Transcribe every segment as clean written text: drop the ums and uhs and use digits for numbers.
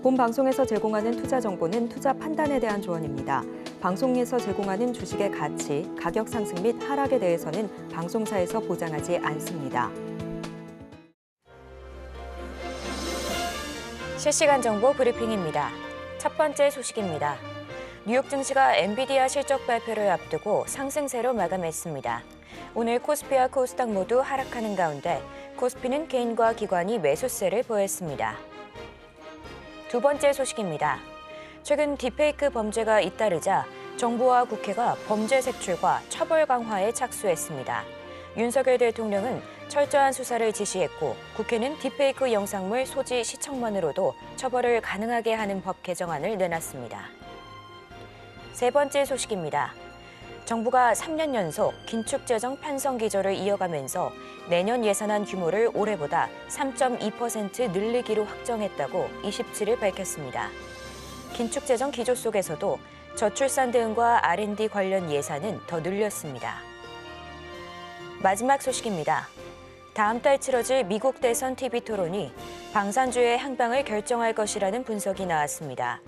본 방송에서 제공하는 투자 정보는 투자 판단에 대한 조언입니다. 방송에서 제공하는 주식의 가치, 가격 상승 및 하락에 대해서는 방송사에서 보장하지 않습니다. 실시간 정보 브리핑입니다. 첫 번째 소식입니다. 뉴욕 증시가 엔비디아 실적 발표를 앞두고 상승세로 마감했습니다. 오늘 코스피와 코스닥 모두 하락하는 가운데 코스피는 개인과 기관이 매수세를 보였습니다. 두 번째 소식입니다. 최근 딥페이크 범죄가 잇따르자 정부와 국회가 범죄 색출과 처벌 강화에 착수했습니다. 윤석열 대통령은 철저한 수사를 지시했고 국회는 딥페이크 영상물 소지 시청만으로도 처벌을 가능하게 하는 법 개정안을 내놨습니다. 세 번째 소식입니다. 정부가 3년 연속 긴축재정 편성 기조를 이어가면서 내년 예산안 규모를 올해보다 3.2% 늘리기로 확정했다고 27일 밝혔습니다. 긴축재정 기조 속에서도 저출산 대응과 R&D 관련 예산은 더 늘렸습니다. 마지막 소식입니다. 다음 달 치러질 미국 대선 TV 토론이 방산주의 향방을 결정할 것이라는 분석이 나왔습니다.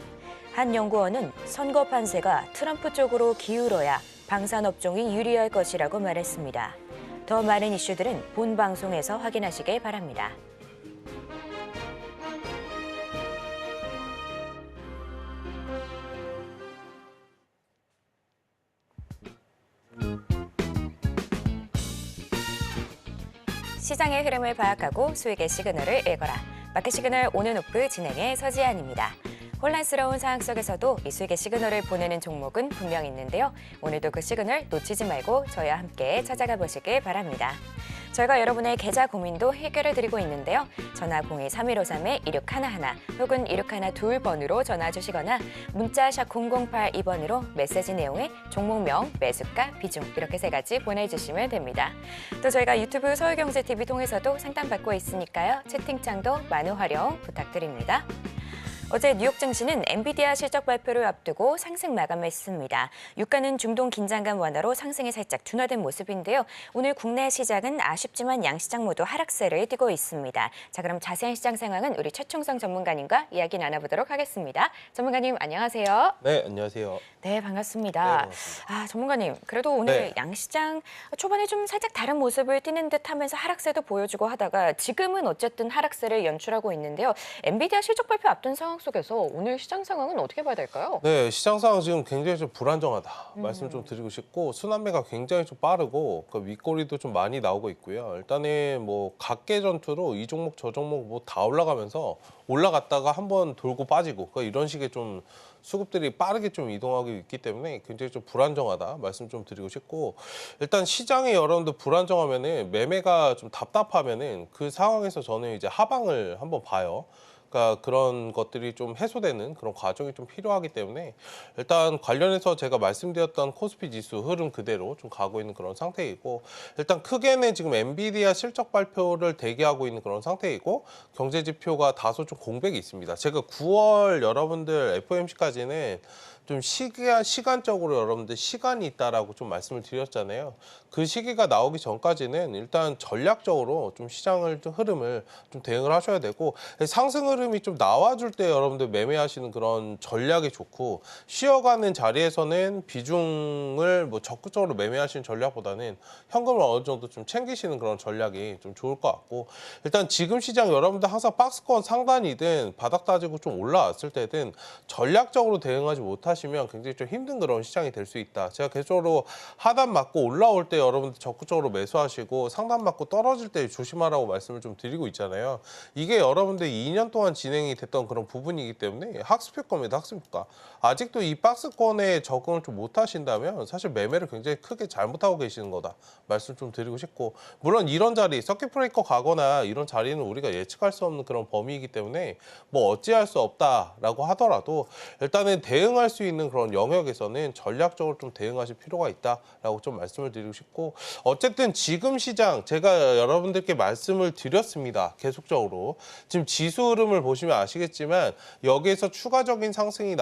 한 연구원은 선거 판세가 트럼프 쪽으로 기울어야 방산업종이 유리할 것이라고 말했습니다. 더 많은 이슈들은 본 방송에서 확인하시길 바랍니다. 시장의 흐름을 파악하고 수익의 시그널을 읽어라. 마켓 시그널 온앤오프 진행의 서지안입니다. 혼란스러운 상황 속에서도 이 수익의 시그널을 보내는 종목은 분명 있는데요. 오늘도 그 시그널 놓치지 말고 저희와 함께 찾아가 보시길 바랍니다. 저희가 여러분의 계좌 고민도 해결해 드리고 있는데요. 전화 02-3153-1611 혹은 1612번으로 전화 주시거나 문자 샵 0082번으로 메시지 내용에 종목명, 매수가, 비중 이렇게 세 가지 보내주시면 됩니다. 또 저희가 유튜브 서울경제TV 통해서도 상담받고 있으니까요. 채팅창도 많은 활용 부탁드립니다. 어제 뉴욕 증시는 엔비디아 실적 발표를 앞두고 상승 마감했습니다. 유가는 중동 긴장감 완화로 상승이 살짝 둔화된 모습인데요. 오늘 국내 시장은 아쉽지만 양시장 모두 하락세를 띠고 있습니다. 자, 그럼 자세한 시장 상황은 우리 최충성 전문가님과 이야기 나눠보도록 하겠습니다. 전문가님 안녕하세요. 네, 안녕하세요. 네, 반갑습니다. 네, 반갑습니다. 전문가님, 그래도 오늘 네. 양시장 초반에 좀 살짝 다른 모습을 띠는 듯 하면서 하락세도 보여주고 하다가 지금은 어쨌든 하락세를 연출하고 있는데요. 엔비디아 실적 발표 앞둔 상황 속에서 오늘 시장 상황은 어떻게 봐야 될까요? 네, 시장 상황 지금 굉장히 좀 불안정하다 말씀 좀 드리고 싶고 순환매가 굉장히 좀 빠르고 그 윗꼬리도 좀 많이 나오고 있고요. 일단은 뭐 각계 전투로 이 종목 저 종목 뭐 다 올라가면서 올라갔다가 한번 돌고 빠지고 이런 식의 좀 수급들이 빠르게 좀 이동하고 있기 때문에 굉장히 좀 불안정하다 말씀 좀 드리고 싶고 일단 시장이 여러분들 불안정하면은 매매가 좀 답답하면은 그 상황에서 저는 이제 하방을 한번 봐요. 그러니까 그런 것들이 좀 해소되는 그런 과정이 좀 필요하기 때문에 일단 관련해서 제가 말씀드렸던 코스피 지수 흐름 그대로 좀 가고 있는 그런 상태이고 일단 크게는 지금 엔비디아 실적 발표를 대기하고 있는 그런 상태이고 경제 지표가 다소 좀 공백이 있습니다. 제가 9월 여러분들 FOMC까지는 좀 시간적으로 여러분들 시간이 있다라고 좀 말씀을 드렸잖아요. 그 시기가 나오기 전까지는 일단 전략적으로 좀 시장을 좀 흐름을 좀 대응을 하셔야 되고 상승 흐름이 좀 나와줄 때 여러분들 매매하시는 그런 전략이 좋고 쉬어가는 자리에서는 비중을 뭐 적극적으로 매매하시는 전략보다는 현금을 어느 정도 좀 챙기시는 그런 전략이 좀 좋을 것 같고 일단 지금 시장 여러분들 항상 박스권 상단이든 바닥 따지고 좀 올라왔을 때든 전략적으로 대응하지 못하시면 굉장히 좀 힘든 그런 시장이 될 수 있다. 제가 계속적으로 하단 맞고 올라올 때 여러분들 적극적으로 매수하시고 상단 맞고 떨어질 때 조심하라고 말씀을 좀 드리고 있잖아요. 이게 여러분들 2년 동안 진행이 됐던 그런 부분이기 때문에 학습효 과입니다. 학습효과. 아직도 이 박스권에 적응을 좀 못하신다면 사실 매매를 굉장히 크게 잘못하고 계시는 거다. 말씀 좀 드리고 싶고 물론 이런 자리 서킷 브레이커 가거나 이런 자리는 우리가 예측할 수 없는 그런 범위이기 때문에 뭐 어찌할 수 없다라고 하더라도 일단은 대응할 수 있는 그런 영역에서는 전략적으로 좀 대응하실 필요가 있다라고 좀 말씀을 드리고 싶고, 어쨌든 지금 시장 제가 여러분들께 말씀을 드렸습니다. 계속적으로 지금 지수 흐름을 보시면 아시겠지만 여기에서 추가적인 상승이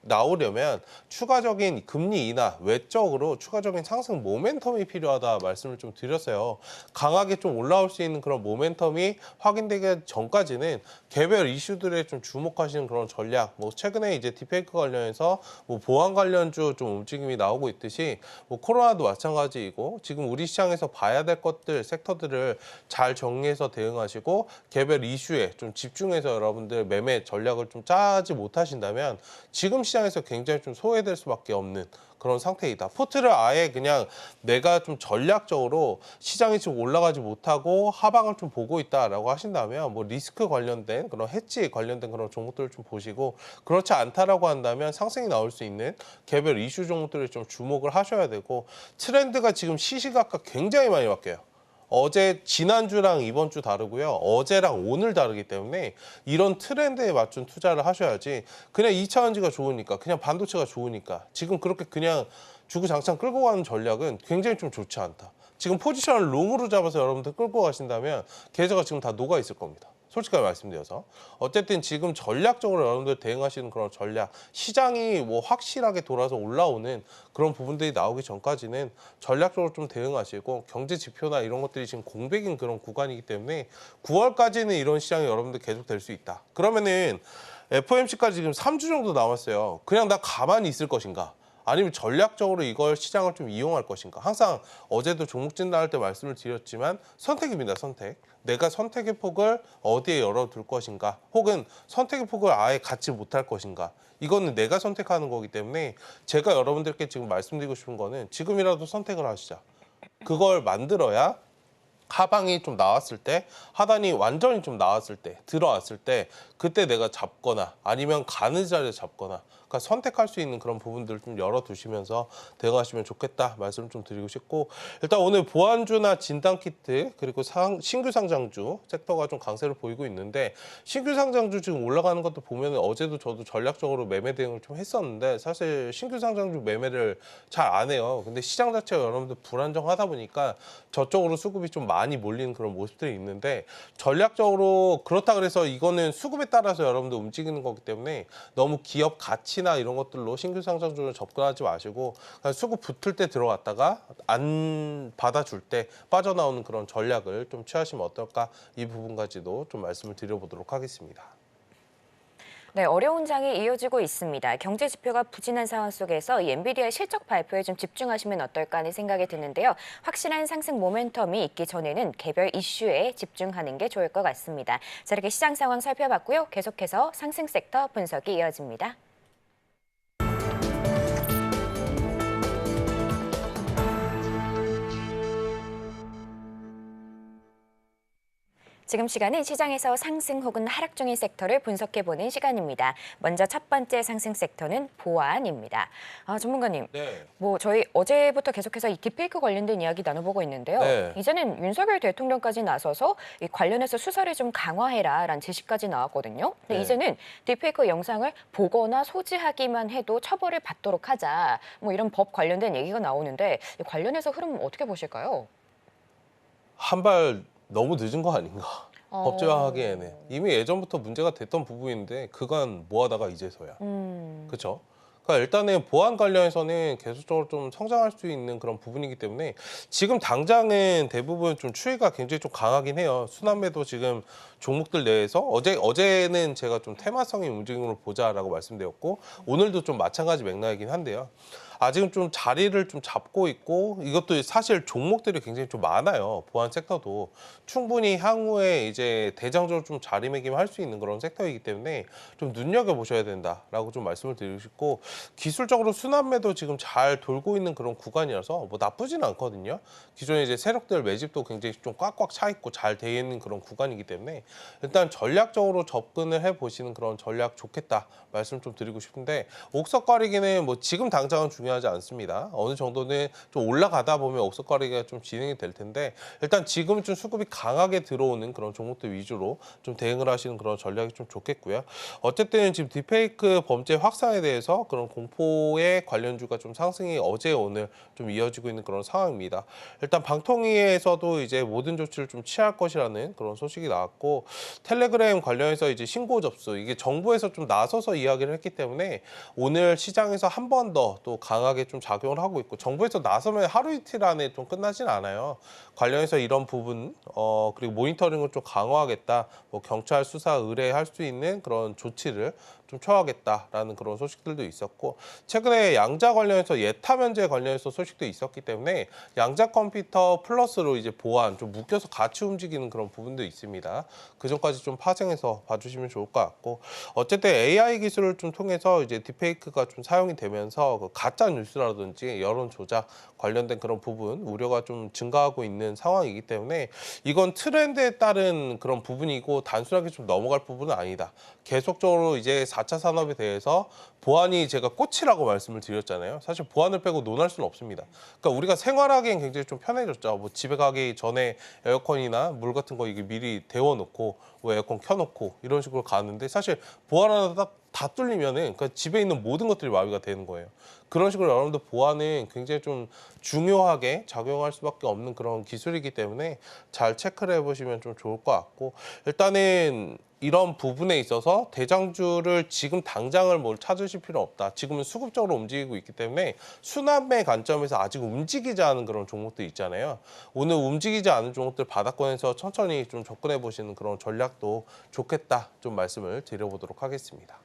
나오려면 추가적인 금리 인하 외적으로 추가적인 상승 모멘텀이 필요하다 말씀을 좀 드렸어요. 강하게 좀 올라올 수 있는 그런 모멘텀이 확인되기 전까지는 개별 이슈들에 좀 주목하시는 그런 전략, 뭐 최근에 이제 딥페이크 관련해서 뭐 보안 관련주 좀 움직임이 나오고 있듯이 뭐 코로나도 마찬가지이고, 지금 우리 시장에서 봐야 될 것들 섹터들을 잘 정리해서 대응하시고 개별 이슈에 좀 집중해서 여러분들 매매 전략을 좀 짜지 못하신다면 지금 시장에서 굉장히 좀 소외될 수밖에 없는 그런 상태이다. 포트를 아예 그냥 내가 좀 전략적으로 시장이 지금 올라가지 못하고 하방을 좀 보고 있다라고 하신다면 뭐 리스크 관련된 그런 해지 관련된 그런 종목들을 좀 보시고, 그렇지 않다라고 한다면 상승이 나올 수 있는 개별 이슈 종목들을 좀 주목을 하셔야 되고, 트렌드가 지금 시시각각 굉장히 많이 바뀌어요. 지난주랑 이번 주 다르고요. 어제랑 오늘 다르기 때문에 이런 트렌드에 맞춘 투자를 하셔야지, 그냥 2차전지가 좋으니까, 그냥 반도체가 좋으니까 지금 그렇게 그냥 주구장창 끌고 가는 전략은 굉장히 좀 좋지 않다. 지금 포지션을 롱으로 잡아서 여러분들 끌고 가신다면 계좌가 지금 다 녹아 있을 겁니다. 솔직하게 말씀드려서. 어쨌든 지금 전략적으로 여러분들 대응하시는 그런 전략, 시장이 뭐 확실하게 돌아서 올라오는 그런 부분들이 나오기 전까지는 전략적으로 좀 대응하시고, 경제 지표나 이런 것들이 지금 공백인 그런 구간이기 때문에 9월까지는 이런 시장이 여러분들 계속 될 수 있다. 그러면은 FOMC까지 지금 3주 정도 남았어요. 그냥 나 가만히 있을 것인가? 아니면 전략적으로 이걸 시장을 좀 이용할 것인가? 항상 어제도 종목 진단할 때 말씀을 드렸지만 선택입니다, 선택. 내가 선택의 폭을 어디에 열어둘 것인가? 혹은 선택의 폭을 아예 갖지 못할 것인가? 이거는 내가 선택하는 거기 때문에 제가 여러분들께 지금 말씀드리고 싶은 거는 지금이라도 선택을 하시자. 그걸 만들어야 하방이 좀 나왔을 때, 하단이 완전히 좀 나왔을 때, 들어왔을 때 그때 내가 잡거나 아니면 가는 자리에 잡거나, 그러니까 선택할 수 있는 그런 부분들을 좀 열어두시면서 대응하시면 좋겠다 말씀을 좀 드리고 싶고, 일단 오늘 보안주나 진단키트 그리고 신규 상장주 섹터가 좀 강세를 보이고 있는데, 신규 상장주 지금 올라가는 것도 보면 어제도 저도 전략적으로 매매 대응을 좀 했었는데 사실 신규 상장주 매매를 잘 안 해요. 근데 시장 자체가 여러분들 불안정하다 보니까 저쪽으로 수급이 좀 많이 몰리는 그런 모습들이 있는데, 전략적으로 그렇다 그래서 이거는 수급에 따라서 여러분들 움직이는 거기 때문에 너무 기업 가치나 이런 것들로 신규 상장주를 접근하지 마시고 그냥 수급 붙을 때 들어갔다가 안 받아줄 때 빠져나오는 그런 전략을 좀 취하시면 어떨까, 이 부분까지도 좀 말씀을 드려보도록 하겠습니다. 네, 어려운 장이 이어지고 있습니다. 경제 지표가 부진한 상황 속에서 이 엔비디아 실적 발표에 좀 집중하시면 어떨까 하는 생각이 드는데요. 확실한 상승 모멘텀이 있기 전에는 개별 이슈에 집중하는 게 좋을 것 같습니다. 자, 이렇게 시장 상황 살펴봤고요. 계속해서 상승 섹터 분석이 이어집니다. 지금 시간은 시장에서 상승 혹은 하락 중인 섹터를 분석해보는 시간입니다. 먼저 첫 번째 상승 섹터는 보안입니다. 전문가님, 네. 뭐 저희 어제부터 계속해서 이 딥페이크 관련된 이야기 나눠보고 있는데요. 네. 이제는 윤석열 대통령까지 나서서 이 관련해서 수사를 좀 강화해라라는 지시까지 나왔거든요. 근데 네. 이제는 딥페이크 영상을 보거나 소지하기만 해도 처벌을 받도록 하자, 뭐 이런 법 관련된 얘기가 나오는데 이 관련해서 흐름 어떻게 보실까요? 한 발 너무 늦은 거 아닌가? 법제화하기에는 이미 예전부터 문제가 됐던 부분인데 그간 뭐 하다가 이제서야. 그렇죠? 그러니까 일단은 보안 관련해서는 계속적으로 좀 성장할 수 있는 그런 부분이기 때문에 지금 당장은 대부분 좀 추이가 굉장히 좀 강하긴 해요. 순환매도 지금 종목들 내에서 어제는 제가 좀 테마성의 움직임으로 보자라고 말씀드렸고, 오늘도 좀 마찬가지 맥락이긴 한데요. 아직은 좀 자리를 좀 잡고 있고, 이것도 사실 종목들이 굉장히 좀 많아요. 보안 섹터도 충분히 향후에 이제 대장적으로 좀 자리매김할 수 있는 그런 섹터이기 때문에 좀 눈여겨 보셔야 된다라고 좀 말씀을 드리고 싶고, 기술적으로 순환매도 지금 잘 돌고 있는 그런 구간이라서 뭐 나쁘진 않거든요. 기존에 이제 세력들 매집도 굉장히 좀 꽉꽉 차 있고 잘 돼 있는 그런 구간이기 때문에 일단 전략적으로 접근을 해 보시는 그런 전략 좋겠다 말씀 좀 드리고 싶은데, 옥석거리기는 뭐 지금 당장은 중요한 중요하지 않습니다. 어느 정도는 좀 올라가다 보면 옥석거리가 좀 진행이 될 텐데 일단 지금은 좀 수급이 강하게 들어오는 그런 종목들 위주로 좀 대응을 하시는 그런 전략이 좀 좋겠고요. 어쨌든 지금 딥페이크 범죄 확산에 대해서 그런 공포의 관련주가 좀 상승이 어제 오늘 좀 이어지고 있는 그런 상황입니다. 일단 방통위에서도 이제 모든 조치를 좀 취할 것이라는 그런 소식이 나왔고 텔레그램 관련해서 이제 신고 접수 이게 정부에서 좀 나서서 이야기를 했기 때문에 오늘 시장에서 한 번 더 또 강하게 좀 작용을 하고 있고 정부에서 나서면 하루 이틀 안에 좀 끝나진 않아요. 관련해서 이런 부분 그리고 모니터링을 좀 강화하겠다. 뭐 경찰 수사 의뢰할 수 있는 그런 조치를 좀 취하겠다라는 그런 소식들도 있었고 최근에 양자 관련해서 예타 면제 관련해서 소식도 있었기 때문에 양자 컴퓨터 플러스로 이제 보안 좀 묶여서 같이 움직이는 그런 부분도 있습니다. 그 점까지 좀 파생해서 봐주시면 좋을 것 같고 어쨌든 AI 기술을 좀 통해서 이제 딥페이크가 좀 사용이 되면서 그 가짜 뉴스라든지 여론 조작 관련된 그런 부분 우려가 좀 증가하고 있는 상황이기 때문에 이건 트렌드에 따른 그런 부분이고 단순하게 좀 넘어갈 부분은 아니다. 계속적으로 이제 4차 산업에 대해서 보안이 제가 꽃이라고 말씀을 드렸잖아요. 사실 보안을 빼고 논할 수는 없습니다. 그러니까 우리가 생활하기엔 굉장히 좀 편해졌죠. 뭐 집에 가기 전에 에어컨이나 물 같은 거 이게 미리 데워놓고 뭐 에어컨 켜놓고 이런 식으로 가는데 사실 보안 하나 다 뚫리면은 그 집에 있는 모든 것들이 마비가 되는 거예요. 그런 식으로 여러분들 보안은 굉장히 좀 중요하게 작용할 수밖에 없는 그런 기술이기 때문에 잘 체크를 해보시면 좀 좋을 것 같고 일단은 이런 부분에 있어서 대장주를 지금 당장을 뭘 찾으실 필요 없다. 지금은 수급적으로 움직이고 있기 때문에 순환매 관점에서 아직 움직이지 않은 그런 종목들 있잖아요. 오늘 움직이지 않은 종목들 바닥권에서 천천히 좀 접근해 보시는 그런 전략도 좋겠다. 좀 말씀을 드려보도록 하겠습니다.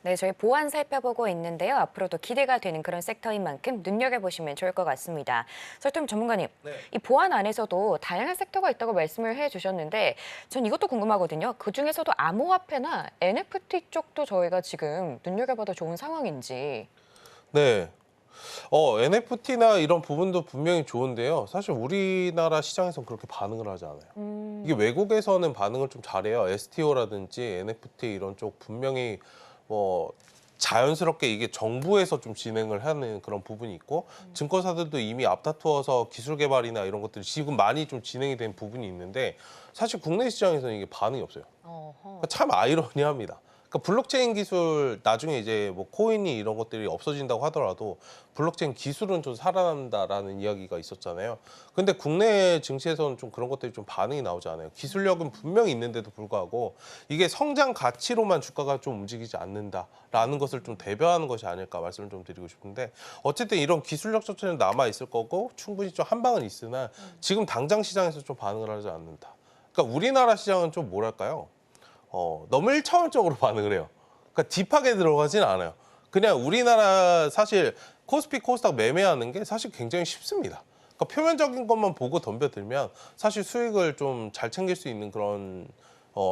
네, 저희 보안 살펴보고 있는데요. 앞으로도 기대가 되는 그런 섹터인 만큼 눈여겨보시면 좋을 것 같습니다. 설통 전문가님, 네. 이 보안 안에서도 다양한 섹터가 있다고 말씀을 해주셨는데 전 이것도 궁금하거든요. 그중에서도 암호화폐나 NFT 쪽도 저희가 지금 눈여겨봐도 좋은 상황인지. 네. NFT나 이런 부분도 분명히 좋은데요. 사실 우리나라 시장에서는 그렇게 반응을 하지 않아요. 이게 외국에서는 반응을 좀 잘해요. STO라든지 NFT 이런 쪽 분명히 뭐 자연스럽게 이게 정부에서 좀 진행을 하는 그런 부분이 있고 증권사들도 이미 앞다투어서 기술 개발이나 이런 것들이 지금 많이 좀 진행이 된 부분이 있는데 사실 국내 시장에서는 이게 반응이 없어요. 그러니까 참 아이러니합니다. 그러니까 블록체인 기술 나중에 이제 뭐 코인이 이런 것들이 없어진다고 하더라도 블록체인 기술은 좀 살아난다라는 이야기가 있었잖아요. 근데 국내 증시에서는 좀 그런 것들이 좀 반응이 나오지 않아요. 기술력은 분명히 있는데도 불구하고 이게 성장 가치로만 주가가 좀 움직이지 않는다라는 것을 좀 대변하는 것이 아닐까 말씀을 좀 드리고 싶은데 어쨌든 이런 기술력 자체는 남아 있을 거고 충분히 좀 한 방은 있으나 지금 당장 시장에서 좀 반응을 하지 않는다. 그러니까 우리나라 시장은 좀 뭐랄까요? 너무 1차원적으로 반응을 해요. 그러니까 딥하게 들어가진 않아요. 그냥 우리나라 사실 코스피 코스닥 매매하는 게 사실 굉장히 쉽습니다. 그러니까 표면적인 것만 보고 덤벼들면 사실 수익을 좀 잘 챙길 수 있는 그런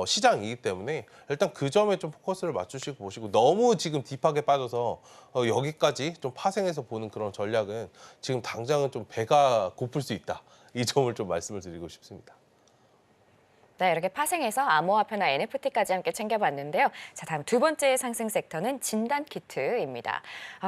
시장이기 때문에 일단 그 점에 좀 포커스를 맞추시고 보시고 너무 지금 딥하게 빠져서 여기까지 좀 파생해서 보는 그런 전략은 지금 당장은 좀 배가 고플 수 있다. 이 점을 좀 말씀을 드리고 싶습니다. 네, 이렇게 파생해서 암호화폐나 NFT까지 함께 챙겨봤는데요. 자, 다음 두 번째 상승 섹터는 진단키트입니다.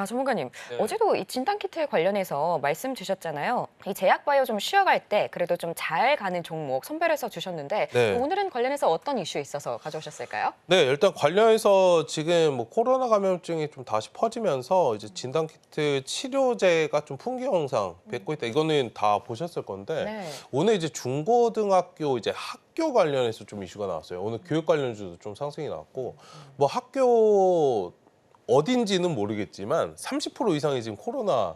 전문가님, 네. 어제도 이 진단키트에 관련해서 말씀 주셨잖아요. 이 제약바이오 좀 쉬어갈 때 그래도 좀 잘 가는 종목 선별해서 주셨는데 네. 오늘은 관련해서 어떤 이슈 있어서 가져오셨을까요? 네, 일단 관련해서 지금 뭐 코로나 감염증이 좀 다시 퍼지면서 이제 진단키트 치료제가 좀 풍기 영상 뵙고 있다. 이거는 다 보셨을 건데 네. 오늘 이제 중고등학교 이제 학교 관련해서 좀 이슈가 나왔어요. 오늘 교육 관련주도 좀 상승이 나왔고 뭐 학교 어딘지는 모르겠지만 30% 이상이 지금 코로나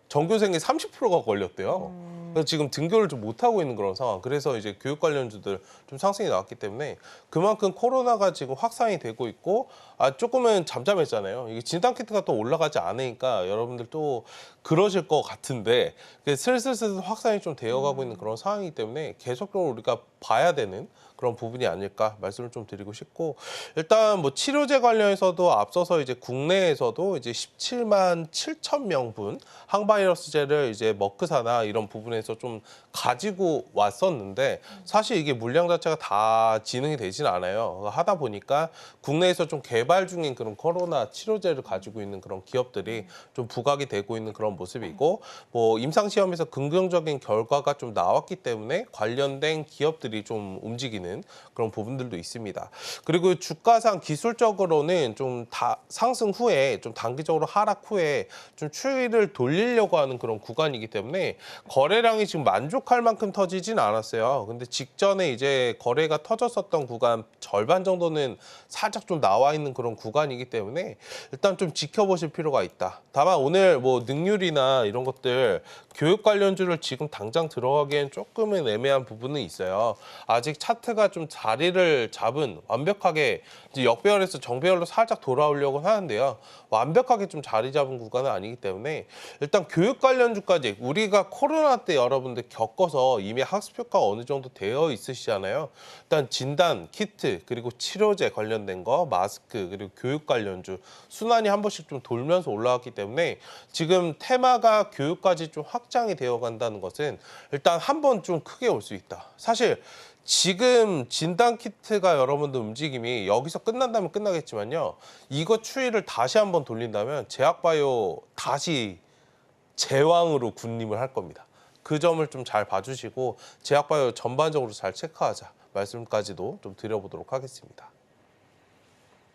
전교생의 30%가 걸렸대요. 그래서 지금 등교를 좀 못하고 있는 그런 상황. 그래서 이제 교육 관련주들 좀 상승이 나왔기 때문에 그만큼 코로나가 지금 확산이 되고 있고 조금은 잠잠했잖아요. 이게 진단키트가 또 올라가지 않으니까 여러분들 또 그러실 것 같은데 슬슬 확산이 좀 되어가고 있는 그런 상황이기 때문에 계속적으로 우리가 봐야 되는 그런 부분이 아닐까 말씀을 좀 드리고 싶고 일단 뭐 치료제 관련해서도 앞서서 이제 국내에서도 이제 17만 7천 명분 항바이러스제를 이제 머크사나 이런 부분에서 관련해서 좀 가지고 왔었는데 사실 이게 물량 자체가 다 진행이 되진 않아요. 하다 보니까 국내에서 좀 개발 중인 그런 코로나 치료제를 가지고 있는 그런 기업들이 좀 부각이 되고 있는 그런 모습이고 뭐 임상시험에서 긍정적인 결과가 좀 나왔기 때문에 관련된 기업들이 좀 움직이는 그런 부분들도 있습니다. 그리고 주가상 기술적으로는 좀 상승 후에 좀 단기적으로 하락 후에 좀 추이를 돌리려고 하는 그런 구간이기 때문에 거래량이 지금 만족할 만큼 터지진 않았어요. 근데 직전에 이제 거래가 터졌었던 구간 절반 정도는 살짝 좀 나와 있는 그런 구간이기 때문에 일단 좀 지켜보실 필요가 있다. 다만 오늘 뭐 능률이나 이런 것들 교육 관련주를 지금 당장 들어가기엔 조금은 애매한 부분은 있어요. 아직 차트가 좀 자리를 잡은 완벽하게 이제 역배열에서 정배열로 살짝 돌아오려고 하는데요. 완벽하게 좀 자리 잡은 구간은 아니기 때문에 일단 교육 관련주까지 우리가 코로나 때 여러분들 겪어서 이미 학습 효과가 어느 정도 되어 있으시잖아요. 일단 진단, 키트, 그리고 치료제 관련된 거, 마스크, 그리고 교육 관련주 순환이 한 번씩 좀 돌면서 올라왔기 때문에 지금 테마가 교육까지 좀 확장이 되어 간다는 것은 일단 한 번 좀 크게 올 수 있다. 사실 지금 진단 키트가 여러분들 움직임이 여기서 끝난다면 끝나겠지만요. 이거 추이를 다시 한번 돌린다면 제약바이오 다시 제왕으로 군림을 할 겁니다. 그 점을 좀 잘 봐주시고 제약바이오 전반적으로 잘 체크하자 말씀까지도 좀 드려보도록 하겠습니다.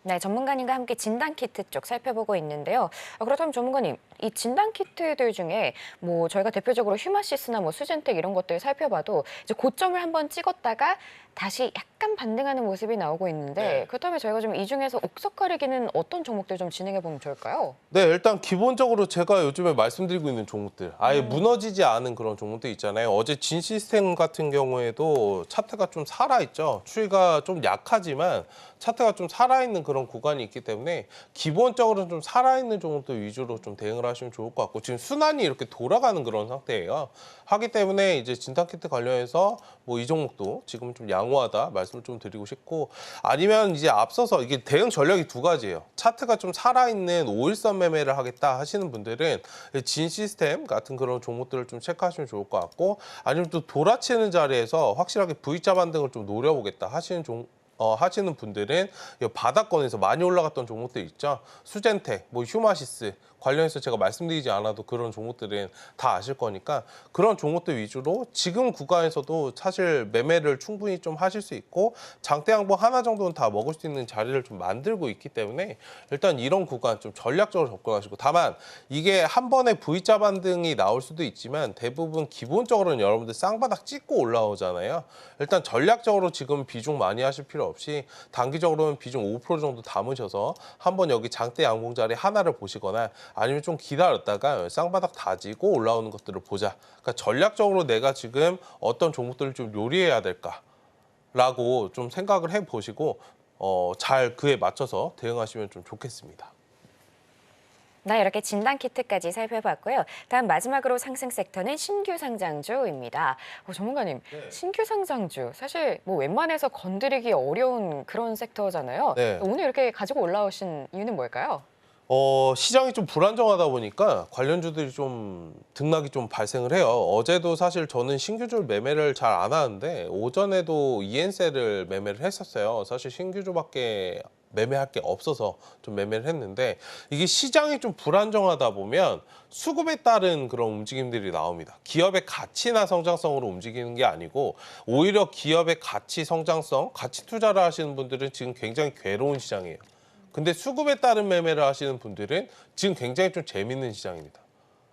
네, 전문가님과 함께 진단키트 쪽 살펴보고 있는데요. 그렇다면 전문가님, 이 진단키트들 중에 뭐 저희가 대표적으로 휴마시스나 뭐 수젠텍 이런 것들 살펴봐도 이제 고점을 한번 찍었다가 다시 약간 반등하는 모습이 나오고 있는데 네. 그렇다면 저희가 좀 이 중에서 옥석 가리기는 어떤 종목들 좀 진행해 보면 좋을까요? 네, 일단 기본적으로 제가 요즘에 말씀드리고 있는 종목들 아예 무너지지 않은 그런 종목들 있잖아요. 어제 진 시스템 같은 경우에도 차트가 좀 살아있죠. 추이가 좀 약하지만 차트가 좀 살아있는 그런 구간이 있기 때문에 기본적으로 좀 살아있는 종목들 위주로 좀 대응을 하시면 좋을 것 같고 지금 순환이 이렇게 돌아가는 그런 상태예요. 하기 때문에 이제 진단키트 관련해서 뭐 이 종목도 지금 좀 양호하다 말씀을 좀 드리고 싶고 아니면 이제 앞서서 이게 대응 전략이 두 가지예요. 차트가 좀 살아있는 5일선 매매를 하겠다 하시는 분들은 진 시스템 같은 그런 종목들을 좀 체크하시면 좋을 것 같고 아니면 또 돌아치는 자리에서 확실하게 V자 반등을 좀 노려보겠다 하시는 분들은 바닥권에서 많이 올라갔던 종목들 있죠. 수젠텍, 뭐 휴마시스 관련해서 제가 말씀드리지 않아도 그런 종목들은 다 아실 거니까 그런 종목들 위주로 지금 구간에서도 사실 매매를 충분히 좀 하실 수 있고 장대 양봉 하나 정도는 다 먹을 수 있는 자리를 좀 만들고 있기 때문에 일단 이런 구간 좀 전략적으로 접근하시고 다만 이게 한 번에 V자 반등이 나올 수도 있지만 대부분 기본적으로는 여러분들 쌍바닥 찍고 올라오잖아요. 일단 전략적으로 지금 비중 많이 하실 필요 없이 단기적으로는 비중 5% 정도 담으셔서 한번 여기 장대 양봉 자리 하나를 보시거나 아니면 좀 기다렸다가 쌍바닥 다지고 올라오는 것들을 보자. 그러니까 전략적으로 내가 지금 어떤 종목들을 좀 요리해야 될까라고 좀 생각을 해보시고 잘 그에 맞춰서 대응하시면 좀 좋겠습니다. 네, 이렇게 진단키트까지 살펴봤고요. 다음 마지막으로 상승 섹터는 신규 상장주입니다. 전문가님, 네. 신규 상장주 사실 뭐 웬만해서 건드리기 어려운 그런 섹터잖아요. 네. 오늘 이렇게 가지고 올라오신 이유는 뭘까요? 시장이 좀 불안정하다 보니까 관련주들이 좀 등락이 좀 발생을 해요. 어제도 사실 저는 신규주 매매를 잘 안 하는데 오전에도 EN셀을 매매를 했었어요. 사실 신규주밖에 매매할 게 없어서 좀 매매를 했는데 이게 시장이 좀 불안정하다 보면 수급에 따른 그런 움직임들이 나옵니다. 기업의 가치나 성장성으로 움직이는 게 아니고 오히려 기업의 가치, 성장성, 가치 투자를 하시는 분들은 지금 굉장히 괴로운 시장이에요. 근데 수급에 따른 매매를 하시는 분들은 지금 굉장히 좀 재밌는 시장입니다.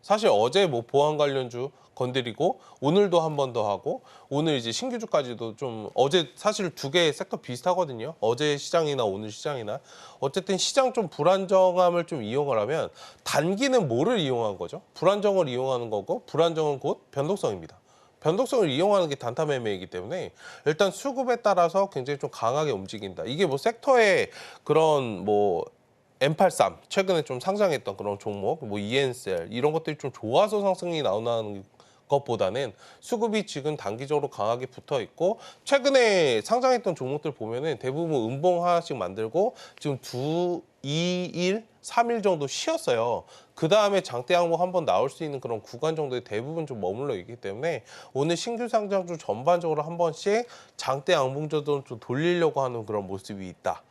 사실 어제 뭐 보안 관련주 건드리고 오늘도 한 번 더 하고 오늘 이제 신규주까지도 좀 어제 사실 두 개의 섹터 비슷하거든요. 어제 시장이나 오늘 시장이나 어쨌든 시장 좀 불안정함을 좀 이용을 하면 단기는 뭐를 이용한 거죠? 불안정을 이용하는 거고 불안정은 곧 변동성입니다. 변동성을 이용하는 게 단타 매매이기 때문에 일단 수급에 따라서 굉장히 좀 강하게 움직인다. 이게 뭐 섹터의 그런 뭐 M83 최근에 좀 상장했던 그런 종목, 뭐 EN셀 이런 것들이 좀 좋아서 상승이 나오는 것보다는 수급이 지금 단기적으로 강하게 붙어 있고 최근에 상장했던 종목들 보면은 대부분 음봉 하나씩 만들고 지금 2일, 3일 정도 쉬었어요. 그 다음에 장대 항목 한번 나올 수 있는 그런 구간 정도에 대부분 좀 머물러 있기 때문에 오늘 신규 상장주 전반적으로 한 번씩 장대 양봉조도 좀 돌리려고 하는 그런 모습이 있다.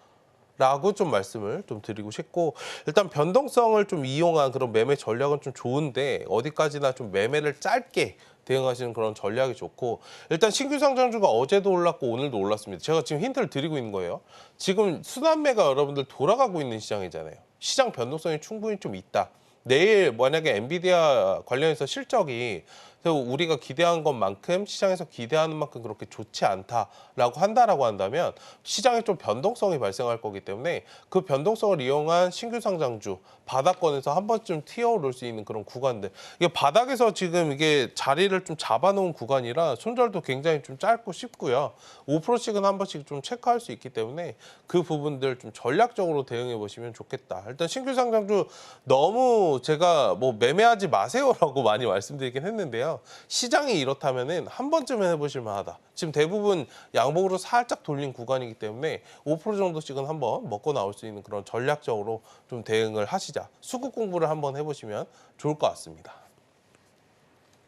라고 좀 말씀을 좀 드리고 싶고, 일단 변동성을 좀 이용한 그런 매매 전략은 좀 좋은데 어디까지나 좀 매매를 짧게 대응하시는 그런 전략이 좋고, 일단 신규 상장주가 어제도 올랐고 오늘도 올랐습니다. 제가 지금 힌트를 드리고 있는 거예요. 지금 순환매가 여러분들 돌아가고 있는 시장이잖아요. 시장 변동성이 충분히 좀 있다. 내일 만약에 엔비디아 관련해서 실적이 우리가 기대한 것만큼 시장에서 기대하는 만큼 그렇게 좋지 않다라고 한다면 시장에 좀 변동성이 발생할 거기 때문에 그 변동성을 이용한 신규 상장주 바닥권에서 한 번쯤 튀어오를 수 있는 그런 구간들, 이게 바닥에서 지금 이게 자리를 좀 잡아놓은 구간이라 손절도 굉장히 좀 짧고 쉽고요. 5%씩은 한 번씩 좀 체크할 수 있기 때문에 그 부분들 좀 전략적으로 대응해 보시면 좋겠다. 일단 신규 상장주 너무 제가 뭐 매매하지 마세요라고 많이 말씀드리긴 했는데요. 시장이 이렇다면은 한 번쯤은 해보실 만하다. 지금 대부분 양봉으로 살짝 돌린 구간이기 때문에 5% 정도씩은 한번 먹고 나올 수 있는 그런 전략적으로 좀 대응을 하시자. 수급 공부를 한번 해보시면 좋을 것 같습니다.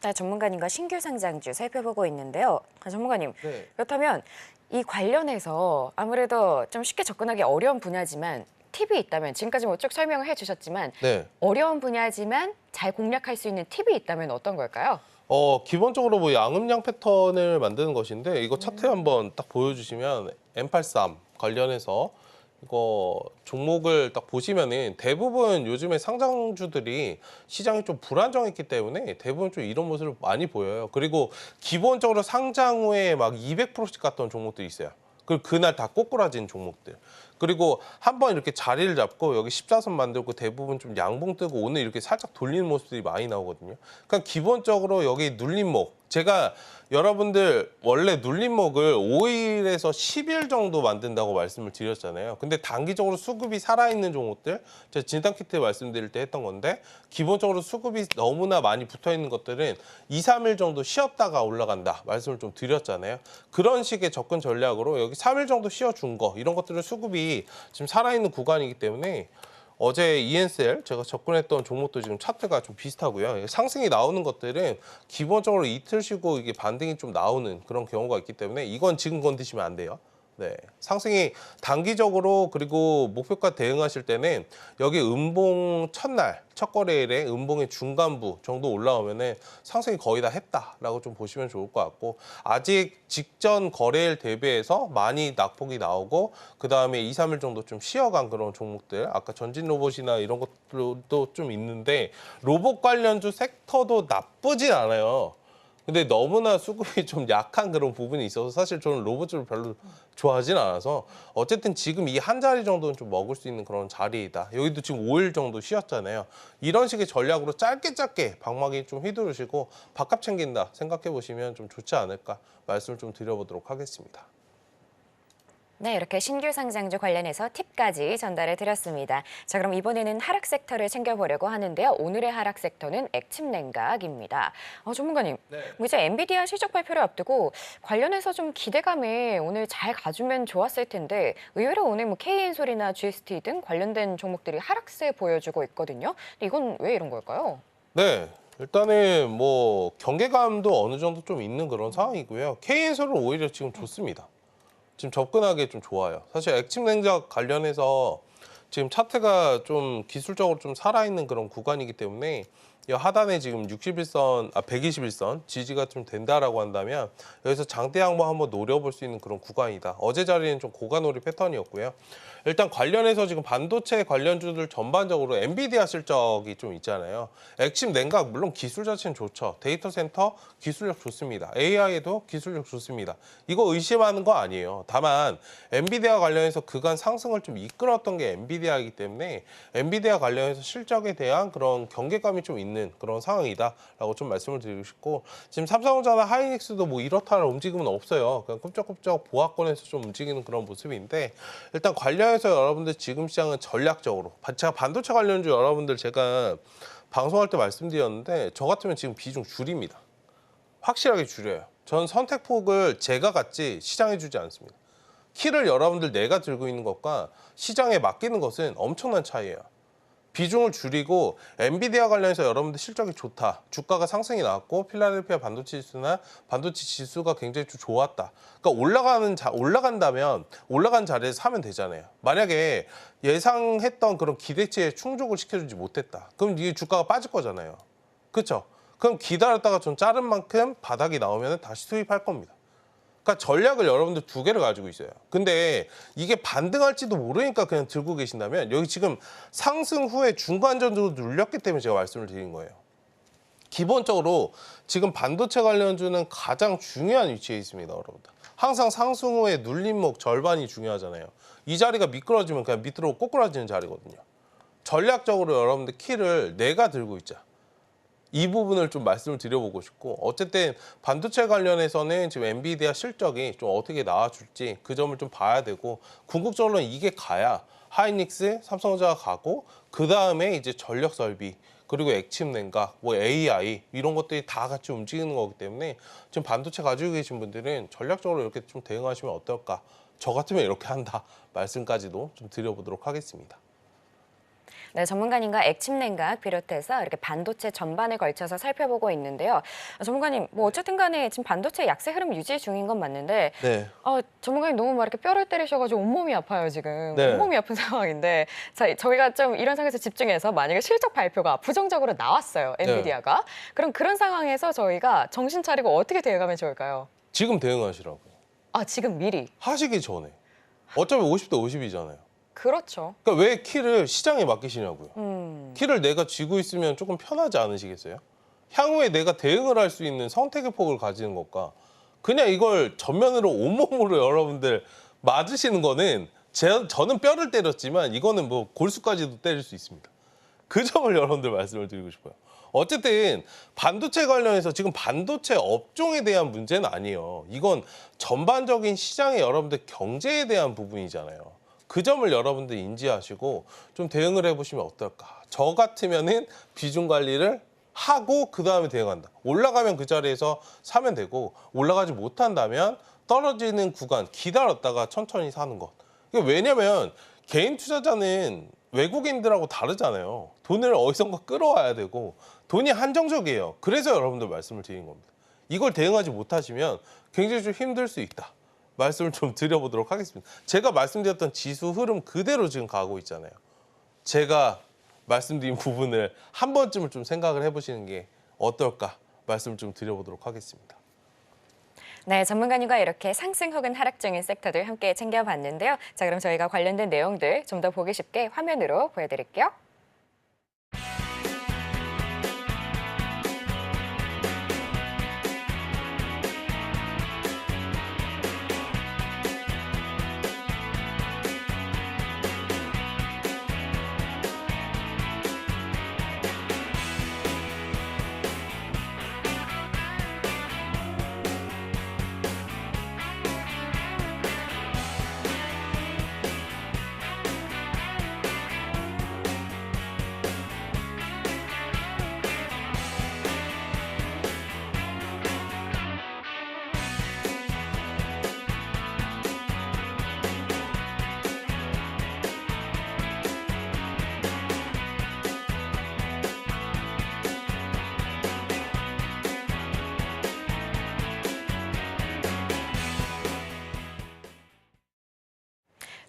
네, 전문가님과 신규 상장주 살펴보고 있는데요. 전문가님, 네. 그렇다면 이 관련해서 아무래도 좀 쉽게 접근하기 어려운 분야지만 팁이 있다면, 지금까지 뭐 쭉 설명을 해주셨지만 네. 어려운 분야지만 잘 공략할 수 있는 팁이 있다면 어떤 걸까요? 기본적으로 뭐 양음양 패턴을 만드는 것인데, 이거 차트 한번 딱 보여주시면 M83 관련해서 이거 종목을 딱 보시면은 대부분 요즘에 상장주들이 시장이 좀 불안정했기 때문에 대부분 좀 이런 모습을 많이 보여요. 그리고 기본적으로 상장 후에 막 200%씩 갔던 종목들이 있어요. 그리고 그날 다 꼬꾸라진 종목들. 그리고 한번 이렇게 자리를 잡고 여기 14선 만들고 대부분 좀 양봉 뜨고 오늘 이렇게 살짝 돌리는 모습들이 많이 나오거든요. 그러니까 기본적으로 여기 눌림목, 제가 여러분들 원래 눌림목을 5일에서 10일 정도 만든다고 말씀을 드렸잖아요. 근데 단기적으로 수급이 살아있는 종목들, 제가 진단키트 말씀드릴 때 했던 건데, 기본적으로 수급이 너무나 많이 붙어있는 것들은 2, 3일 정도 쉬었다가 올라간다 말씀을 좀 드렸잖아요. 그런 식의 접근 전략으로 여기 3일 정도 쉬어준 거, 이런 것들은 수급이 지금 살아있는 구간이기 때문에 어제 ENCL 제가 접근했던 종목도 지금 차트가 좀 비슷하고요. 상승이 나오는 것들은 기본적으로 이틀 쉬고 이게 반등이 좀 나오는 그런 경우가 있기 때문에 이건 지금 건드시면 안 돼요. 네, 상승이 단기적으로, 그리고 목표가 대응하실 때는 여기 음봉 첫날 첫 거래일에 음봉의 중간부 정도 올라오면은 상승이 거의 다 했다라고 좀 보시면 좋을 것 같고, 아직 직전 거래일 대비해서 많이 낙폭이 나오고 그 다음에 2, 3일 정도 좀 쉬어간 그런 종목들, 아까 전진 로봇이나 이런 것들도 좀 있는데 로봇 관련주 섹터도 나쁘진 않아요. 근데 너무나 수급이 좀 약한 그런 부분이 있어서 사실 저는 로봇을 별로 좋아하진 않아서, 어쨌든 지금 이 한 자리 정도는 좀 먹을 수 있는 그런 자리이다. 여기도 지금 5일 정도 쉬었잖아요. 이런 식의 전략으로 짧게 방망이 좀 휘두르시고 밥값 챙긴다 생각해 보시면 좀 좋지 않을까 말씀을 좀 드려보도록 하겠습니다. 네, 이렇게 신규 상장주 관련해서 팁까지 전달해 드렸습니다. 자, 그럼 이번에는 하락 섹터를 챙겨보려고 하는데요. 오늘의 하락 섹터는 액침 냉각입니다. 전문가님, 네. 뭐 이제 엔비디아 실적 발표를 앞두고 관련해서 좀 기대감을 오늘 잘 가주면 좋았을 텐데 의외로 오늘 뭐 KN솔이나 GST 등 관련된 종목들이 하락세 보여주고 있거든요. 근데 이건 왜 이런 걸까요? 네. 일단은 뭐 경계감도 어느 정도 좀 있는 그런 상황이고요. KN솔은 오히려 지금 좋습니다. 지금 접근하기 좀 좋아요. 사실 액침 냉각 관련해서 지금 차트가 좀 기술적으로 좀 살아있는 그런 구간이기 때문에 이 하단에 지금 121선 지지가 좀 된다라고 한다면 여기서 장대 양봉 한번 노려볼 수 있는 그런 구간이다. 어제 자리는 좀 고가놀이 패턴이었고요. 일단 관련해서 지금 반도체 관련주들 전반적으로 엔비디아 실적이 좀 있잖아요. 액침 냉각 물론 기술 자체는 좋죠. 데이터 센터 기술력 좋습니다. AI에도 기술력 좋습니다. 이거 의심하는 거 아니에요. 다만 엔비디아 관련해서 그간 상승을 좀 이끌었던 게 엔비디아이기 때문에 엔비디아 관련해서 실적에 대한 그런 경계감이 좀 있는 그런 상황이다라고 좀 말씀을 드리고 싶고, 지금 삼성전자나 하이닉스도 뭐 이렇다는 움직임은 없어요. 그냥 꼼짝꼼짝 보합권에서 좀 움직이는 그런 모습인데, 일단 관련해서 여러분들 지금 시장은 전략적으로, 제가 반도체 관련주 여러분들 제가 방송할 때 말씀드렸는데 저 같으면 지금 비중 줄입니다. 확실하게 줄여요. 전 선택폭을 제가 갖지 시장해 주지 않습니다. 키를 여러분들 내가 들고 있는 것과 시장에 맡기는 것은 엄청난 차이예요. 비중을 줄이고 엔비디아 관련해서 여러분들 실적이 좋다. 주가가 상승이 나왔고 필라델피아 반도체 지수나 반도체 지수가 굉장히 좀 좋았다. 그러니까 올라간다면 올라간 자리에서 사면 되잖아요. 만약에 예상했던 그런 기대치에 충족을 시켜주지 못했다. 그럼 이게 주가가 빠질 거잖아요. 그렇죠? 그럼 기다렸다가 좀 자른 만큼 바닥이 나오면 다시 수입할 겁니다. 그러니까 전략을 여러분들 두 개를 가지고 있어요. 근데 이게 반등할지도 모르니까 그냥 들고 계신다면 여기 지금 상승 후에 중간 정도 눌렸기 때문에 제가 말씀을 드린 거예요. 기본적으로 지금 반도체 관련주는 가장 중요한 위치에 있습니다, 여러분들. 항상 상승 후에 눌림목 절반이 중요하잖아요. 이 자리가 미끄러지면 그냥 밑으로 꼬꾸라지는 자리거든요. 전략적으로 여러분들 키를 내가 들고 있자. 이 부분을 좀 말씀을 드려보고 싶고, 어쨌든 반도체 관련해서는 지금 엔비디아 실적이 좀 어떻게 나와줄지 그 점을 좀 봐야 되고, 궁극적으로는 이게 가야 하이닉스, 삼성전자가 가고, 그 다음에 이제 전력 설비, 그리고 액침 냉각, 뭐 AI 이런 것들이 다 같이 움직이는 거기 때문에 지금 반도체 가지고 계신 분들은 전략적으로 이렇게 좀 대응하시면 어떨까? 저 같으면 이렇게 한다 말씀까지도 좀 드려보도록 하겠습니다. 네, 전문가님과 액침 냉각 비롯해서 이렇게 반도체 전반에 걸쳐서 살펴보고 있는데요. 전문가님, 뭐 어쨌든 간에 지금 반도체 약세 흐름 유지 중인 건 맞는데, 네. 전문가님 너무 막 이렇게 뼈를 때리셔가지고 온몸이 아파요, 지금. 네. 온몸이 아픈 상황인데, 자, 저희가 좀 이런 상황에서 집중해서 만약에 실적 발표가 부정적으로 나왔어요, 엔비디아가. 그럼 그런 상황에서 저희가 정신 차리고 어떻게 대응하면 좋을까요? 지금 대응하시라고요. 아, 지금 미리. 하시기 전에. 어차피 50대 50이잖아요. 그렇죠. 그러니까 왜 키를 시장에 맡기시냐고요. 음. 키를 내가 쥐고 있으면 조금 편하지 않으시겠어요? 향후에 내가 대응을 할 수 있는 선택의 폭을 가지는 것과 그냥 이걸 전면으로 온몸으로 여러분들 맞으시는 거는 저는 뼈를 때렸지만 이거는 뭐 골수까지도 때릴 수 있습니다. 그 점을 여러분들 말씀을 드리고 싶어요. 어쨌든 반도체 관련해서 지금 반도체 업종에 대한 문제는 아니에요. 이건 전반적인 시장의 여러분들 경제에 대한 부분이잖아요. 그 점을 여러분들 인지하시고 좀 대응을 해보시면 어떨까. 저 같으면은 비중 관리를 하고 그 다음에 대응한다. 올라가면 그 자리에서 사면 되고, 올라가지 못한다면 떨어지는 구간 기다렸다가 천천히 사는 것. 왜냐면 개인 투자자는 외국인들하고 다르잖아요. 돈을 어디선가 끌어와야 되고 돈이 한정적이에요. 그래서 여러분들 말씀을 드린 겁니다. 이걸 대응하지 못하시면 굉장히 좀 힘들 수 있다. 말씀을 좀 드려보도록 하겠습니다. 제가 말씀드렸던 지수 흐름 그대로 지금 가고 있잖아요. 제가 말씀드린 부분을 한 번쯤은 좀 생각을 해보시는 게 어떨까 말씀을 좀 드려보도록 하겠습니다. 네, 전문가님과 이렇게 상승 혹은 하락 중인 섹터들 함께 챙겨봤는데요. 자, 그럼 저희가 관련된 내용들 좀 더 보기 쉽게 화면으로 보여드릴게요.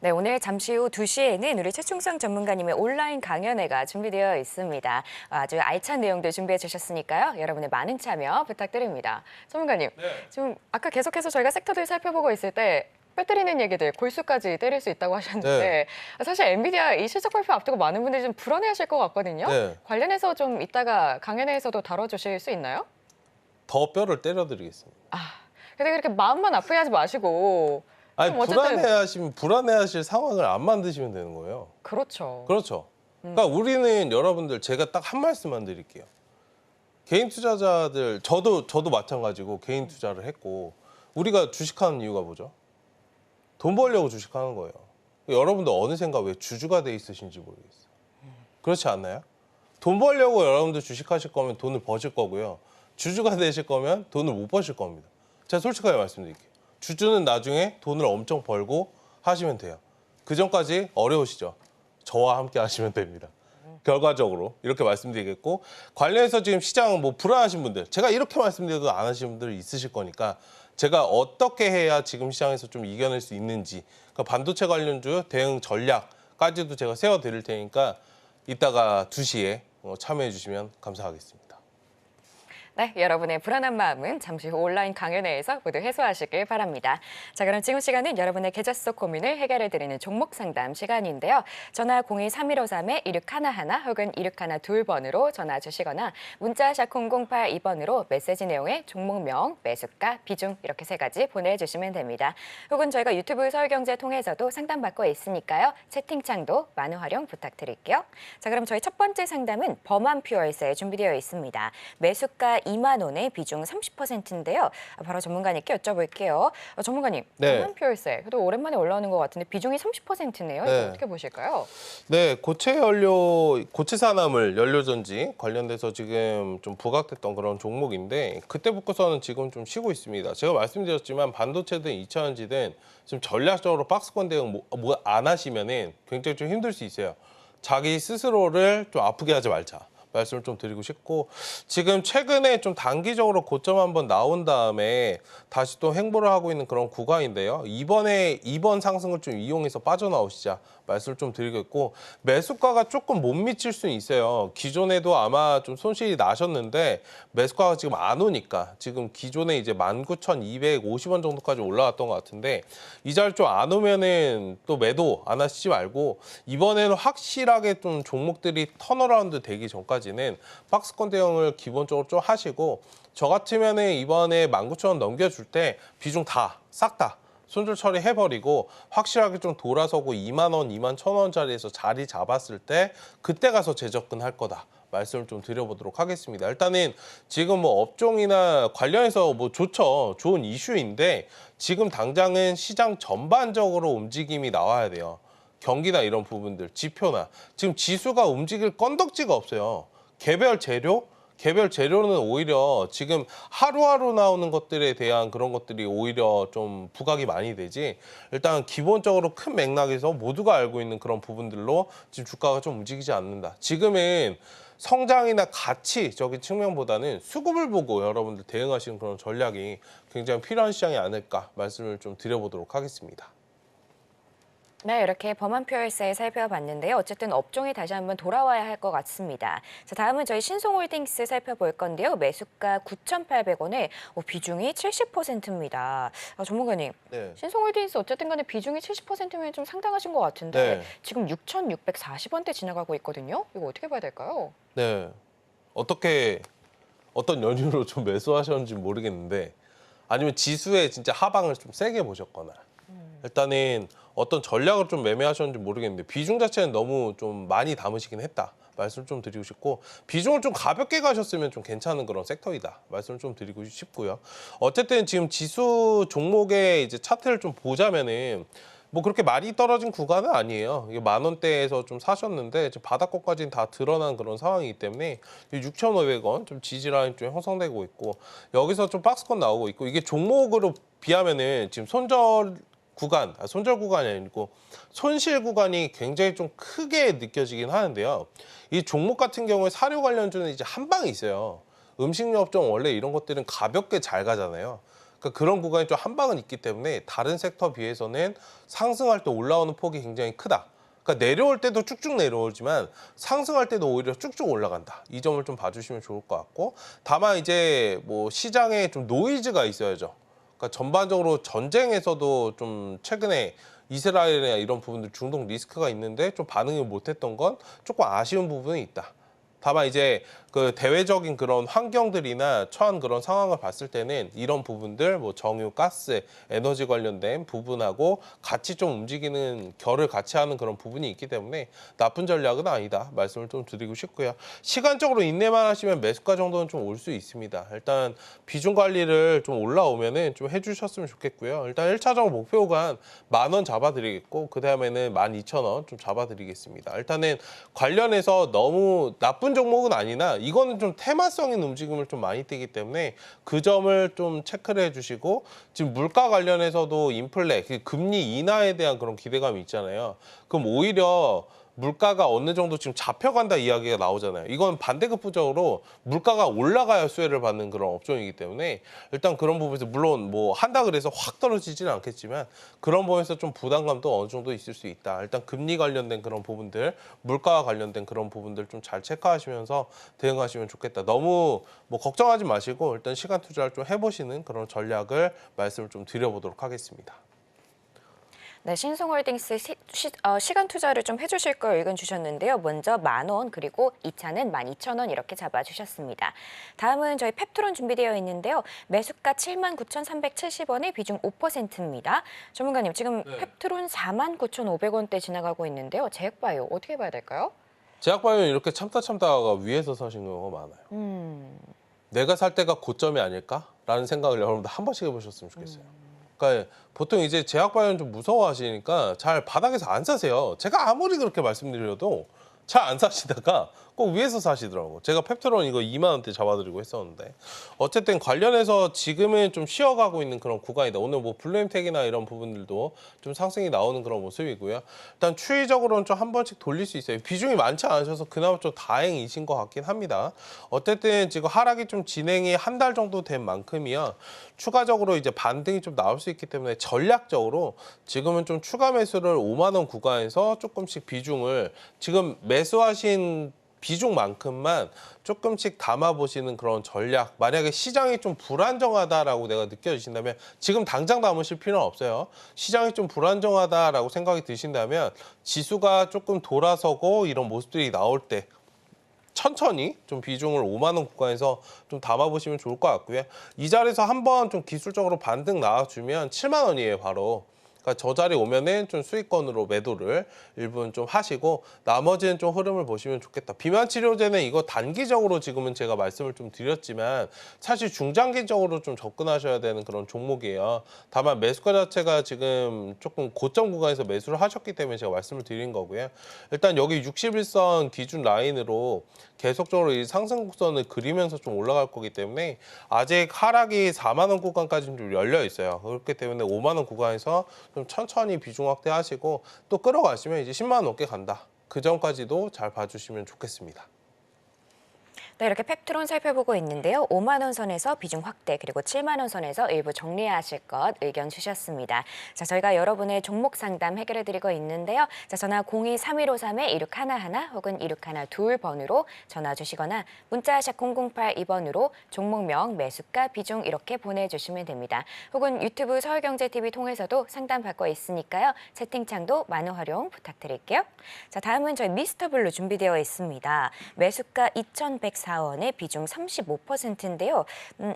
네, 오늘 잠시 후 2시에는 우리 최충성 전문가님의 온라인 강연회가 준비되어 있습니다. 아주 알찬 내용들 준비해 주셨으니까요. 여러분의 많은 참여 부탁드립니다. 전문가님, 네. 지금 아까 계속해서 저희가 섹터들 살펴보고 있을 때 뼈 때리는 얘기들, 골수까지 때릴 수 있다고 하셨는데 사실 엔비디아 이 실적 발표 앞두고 많은 분들이 좀 불안해하실 것 같거든요. 네. 관련해서 좀 이따가 강연회에서도 다뤄주실 수 있나요? 더 뼈를 때려드리겠습니다. 근데 그렇게 마음만 아프게 하지 마시고 아니, 좀 어쨌든 불안해하실 상황을 안 만드시면 되는 거예요. 그렇죠. 그렇죠. 그러니까 우리는 여러분들 제가 딱 한 말씀만 드릴게요. 개인 투자자들 저도 마찬가지고 개인 투자를 했고, 우리가 주식하는 이유가 뭐죠? 돈 벌려고 주식하는 거예요. 여러분들 어느샌가 왜 주주가 돼 있으신지 모르겠어요. 그렇지 않나요? 돈 벌려고 여러분들 주식하실 거면 돈을 버실 거고요. 주주가 되실 거면 돈을 못 버실 겁니다. 제가 솔직하게 말씀드릴게요. 주주는 나중에 돈을 엄청 벌고 하시면 돼요. 그 전까지 어려우시죠? 저와 함께 하시면 됩니다. 결과적으로 이렇게 말씀드리겠고, 관련해서 지금 시장 뭐 불안하신 분들, 제가 이렇게 말씀드려도 안 하시는 분들 있으실 거니까 제가 어떻게 해야 지금 시장에서 좀 이겨낼 수 있는지, 그러니까 반도체 관련주 대응 전략까지도 제가 세워드릴 테니까 이따가 2시에 참여해 주시면 감사하겠습니다. 네, 여러분의 불안한 마음은 잠시 후 온라인 강연회에서 모두 해소하시길 바랍니다. 자, 그럼 지금 시간은 여러분의 계좌 속 고민을 해결해드리는 종목 상담 시간인데요. 전화 02-3153-1611 혹은 1612번으로 전화 주시거나 문자 샵 0082번으로 메시지 내용에 종목명, 매수가, 비중 이렇게 3가지 보내주시면 됩니다. 혹은 저희가 유튜브 서울경제 통해서도 상담받고 있으니까요. 채팅창도 많은 활용 부탁드릴게요. 자, 그럼 저희 첫 번째 상담은 범한 퓨어에스에 준비되어 있습니다. 매수가 2만 원에 비중 30%인데요. 바로 전문가님께 여쭤볼게요. 전문가님, 네. 범한 퓨어에스 또 오랜만에 올라오는 것 같은데 비중이 30%네요. 네. 이거 어떻게 보실까요? 네, 고체 산화물, 연료전지 관련돼서 지금 좀 부각됐던 그런 종목인데 그때 붙고서는 지금 좀 쉬고 있습니다. 제가 말씀드렸지만 반도체든 2차전지든 지금 전략적으로 박스권 대응 안 하시면은 굉장히 좀 힘들 수 있어요. 자기 스스로를 좀 아프게 하지 말자. 말씀을 좀 드리고 싶고, 지금 최근에 좀 단기적으로 고점 한번 나온 다음에 다시 또 횡보를 하고 있는 그런 구간인데요. 이번 상승을 좀 이용해서 빠져나오시자 말씀을 좀 드리겠고, 매수가가 조금 못 미칠 수는 있어요. 기존에도 아마 좀 손실이 나셨는데 매수가가 지금 안 오니까 지금 기존에 이제 19,250원 정도까지 올라왔던 것 같은데 이 자리 좀 안 오면은 또 매도 안 하시지 말고, 이번에는 확실하게 좀 종목들이 턴어라운드 되기 전까지는 박스권 대응을 기본적으로 좀 하시고, 저 같으면은 이번에 19,000원 넘겨줄 때 비중 싹 다 손절 처리해버리고 확실하게 좀 돌아서고 2만 원, 2만 1,000원짜리에서 자리 잡았을 때 그때 가서 재접근할 거다. 말씀을 좀 드려보도록 하겠습니다. 일단은 지금 뭐 업종이나 관련해서 뭐 좋죠. 좋은 이슈인데 지금 당장은 시장 전반적으로 움직임이 나와야 돼요. 경기나 이런 부분들, 지표나. 지금 지수가 움직일 건덕지가 없어요. 개별 재료는 오히려 지금 하루하루 나오는 것들에 대한 그런 것들이 오히려 좀 부각이 많이 되지, 일단 기본적으로 큰 맥락에서 모두가 알고 있는 그런 부분들로 지금 주가가 좀 움직이지 않는다. 지금은 성장이나 가치적인 측면보다는 수급을 보고 여러분들 대응하시는 그런 전략이 굉장히 필요한 시장이 아닐까 말씀을 좀 드려보도록 하겠습니다. 네, 이렇게 범한 퓨어에스에 살펴봤는데요. 어쨌든 업종이 다시 한번 돌아와야 할 것 같습니다. 자, 다음은 저희 신송홀딩스 살펴볼 건데요. 매수가 9,800원에 비중이 70%입니다. 전문가님, 네. 신송홀딩스 어쨌든 간에 비중이 70%면 좀 상당하신 것 같은데 네. 지금 6,640원대 지나가고 있거든요. 이거 어떻게 봐야 될까요? 네. 어떤 연유로 좀 매수하셨는지 모르겠는데, 아니면 지수의 진짜 하방을 좀 세게 보셨거나, 일단은 어떤 전략을 좀 매매하셨는지 모르겠는데 비중 자체는 너무 좀 많이 담으시긴 했다. 말씀 좀 드리고 싶고, 비중을 좀 가볍게 가셨으면 좀 괜찮은 그런 섹터이다. 말씀을 좀 드리고 싶고요. 어쨌든 지금 지수 종목의 이제 차트를 좀 보자면은 뭐 그렇게 많이 떨어진 구간은 아니에요. 이게 10,000원대에서 좀 사셨는데 지금 바닥권까지는 다 드러난 그런 상황이기 때문에 6,500원 좀 지지라인 좀 형성되고 있고, 여기서 좀 박스권 나오고 있고, 이게 종목으로 비하면은 지금 손절 구간이 아니고 손실 구간이 굉장히 좀 크게 느껴지긴 하는데요. 이 종목 같은 경우에 사료 관련주는 이제 한 방이 있어요. 음식료 업종 원래 이런 것들은 가볍게 잘 가잖아요. 그러니까 그런 구간이 좀 한 방은 있기 때문에 다른 섹터 비해서는 상승할 때 올라오는 폭이 굉장히 크다. 그러니까 내려올 때도 쭉쭉 내려오지만 상승할 때도 오히려 쭉쭉 올라간다. 이 점을 좀 봐주시면 좋을 것 같고, 다만 이제 뭐 시장에 좀 노이즈가 있어야죠. 그러니까 전반적으로 전쟁에서도 좀 최근에 이스라엘이나 이런 부분들 중동 리스크가 있는데 좀 반응을 못했던 건 조금 아쉬운 부분이 있다. 다만 이제 그 대외적인 그런 환경들이나 처한 그런 상황을 봤을 때는 이런 부분들 뭐 정유, 가스, 에너지 관련된 부분하고 같이 좀 움직이는 결을 같이 하는 그런 부분이 있기 때문에 나쁜 전략은 아니다. 말씀을 좀 드리고 싶고요. 시간적으로 인내만 하시면 매수가 정도는 좀 올 수 있습니다. 일단 비중 관리를 좀 올라오면은 좀 해주셨으면 좋겠고요. 일단 1차적으로 목표 구간 10,000원 잡아드리겠고, 그 다음에는 12,000원 좀 잡아드리겠습니다. 일단은 관련해서 너무 나쁜 나쁜 종목은 아니나 이거는 좀 테마성인 움직임을 좀 많이 띄기 때문에 그 점을 좀 체크를 해주시고 지금 물가 관련해서도 인플레, 금리 인하에 대한 그런 기대감이 있잖아요. 그럼 오히려 물가가 어느 정도 지금 잡혀간다 이야기가 나오잖아요. 이건 반대급부적으로 물가가 올라가야 수혜를 받는 그런 업종이기 때문에 일단 그런 부분에서 물론 뭐 한다 그래서 확 떨어지지는 않겠지만 그런 부분에서 좀 부담감도 어느 정도 있을 수 있다. 일단 금리 관련된 그런 부분들, 물가와 관련된 그런 부분들 좀 잘 체크하시면서 대응하시면 좋겠다. 너무 뭐 걱정하지 마시고 일단 시간 투자를 좀 해보시는 그런 전략을 말씀을 좀 드려보도록 하겠습니다. 네, 신성홀딩스 시간 투자를 좀 해주실 걸 의견 주셨는데요. 먼저 10,000원 그리고 2차는 12,000원 이렇게 잡아주셨습니다. 다음은 저희 펩트론 준비되어 있는데요. 매수가 79,370원에 비중 5%입니다. 전문가님, 지금 펩트론 49,500원대 지나가고 있는데요. 제약바이오 어떻게 봐야 될까요? 제약바이오는 이렇게 참다가 위에서 사신 경우가 많아요. 내가 살 때가 고점이 아닐까라는 생각을 여러분들 한 번씩 해보셨으면 좋겠어요. 그러니까 보통 이제 제약바이오는 좀 무서워하시니까 잘 바닥에서 안 사세요. 제가 아무리 그렇게 말씀드려도 잘 안 사시다가 꼭 위에서 사시더라고. 제가 펩트론 이거 2만 원대 잡아드리고 했었는데 어쨌든 관련해서 지금은 좀 쉬어가고 있는 그런 구간이다. 오늘 뭐 블루엠텍이나 이런 부분들도 좀 상승이 나오는 그런 모습이고요. 일단 추이적으로는 좀 한 번씩 돌릴 수 있어요. 비중이 많지 않으셔서 그나마 좀 다행이신 것 같긴 합니다. 어쨌든 지금 하락이 좀 진행이 한 달 정도 된 만큼이야 추가적으로 이제 반등이 좀 나올 수 있기 때문에 전략적으로 지금은 좀 추가 매수를 5만 원 구간에서 조금씩 비중을 지금 매수하신 비중만큼만 조금씩 담아보시는 그런 전략. 만약에 시장이 좀 불안정하다라고 내가 느껴지신다면 지금 당장 담으실 필요는 없어요. 시장이 좀 불안정하다라고 생각이 드신다면 지수가 조금 돌아서고 이런 모습들이 나올 때 천천히 좀 비중을 5만 원 구간에서 좀 담아보시면 좋을 것 같고요. 이 자리에서 한번 좀 기술적으로 반등 나와주면 7만 원이에요, 바로. 그러니까 저 자리 오면은 좀 수익권으로 매도를 일부는 좀 하시고 나머지는 좀 흐름을 보시면 좋겠다. 비만 치료제는 이거 단기적으로 지금은 제가 말씀을 좀 드렸지만 사실 중장기적으로 좀 접근하셔야 되는 그런 종목이에요. 다만 매수가 자체가 지금 조금 고점 구간에서 매수를 하셨기 때문에 제가 말씀을 드린 거고요. 일단 여기 61선 기준 라인으로 계속적으로 이 상승 곡선을 그리면서 좀 올라갈 거기 때문에 아직 하락이 4만 원 구간까지는 좀 열려 있어요. 그렇기 때문에 5만 원 구간에서 좀 천천히 비중 확대하시고 또 끌어가시면 이제 10만 원 넘게 간다. 그 전까지도 잘 봐주시면 좋겠습니다. 네, 이렇게 펩트론 살펴보고 있는데요. 5만 원 선에서 비중 확대 그리고 7만 원 선에서 일부 정리하실 것 의견 주셨습니다. 자, 저희가 여러분의 종목 상담 해결해드리고 있는데요. 자, 전화 02-3253-1611 혹은 1612번으로 전화 주시거나 문자 샵 0082번으로 종목명, 매수가, 비중 이렇게 보내주시면 됩니다. 혹은 유튜브 서울경제TV 통해서도 상담 받고 있으니까요. 채팅창도 많은 활용 부탁드릴게요. 자, 다음은 저희 미스터블루 준비되어 있습니다. 매수가 2,104원에 비중 35%인데요.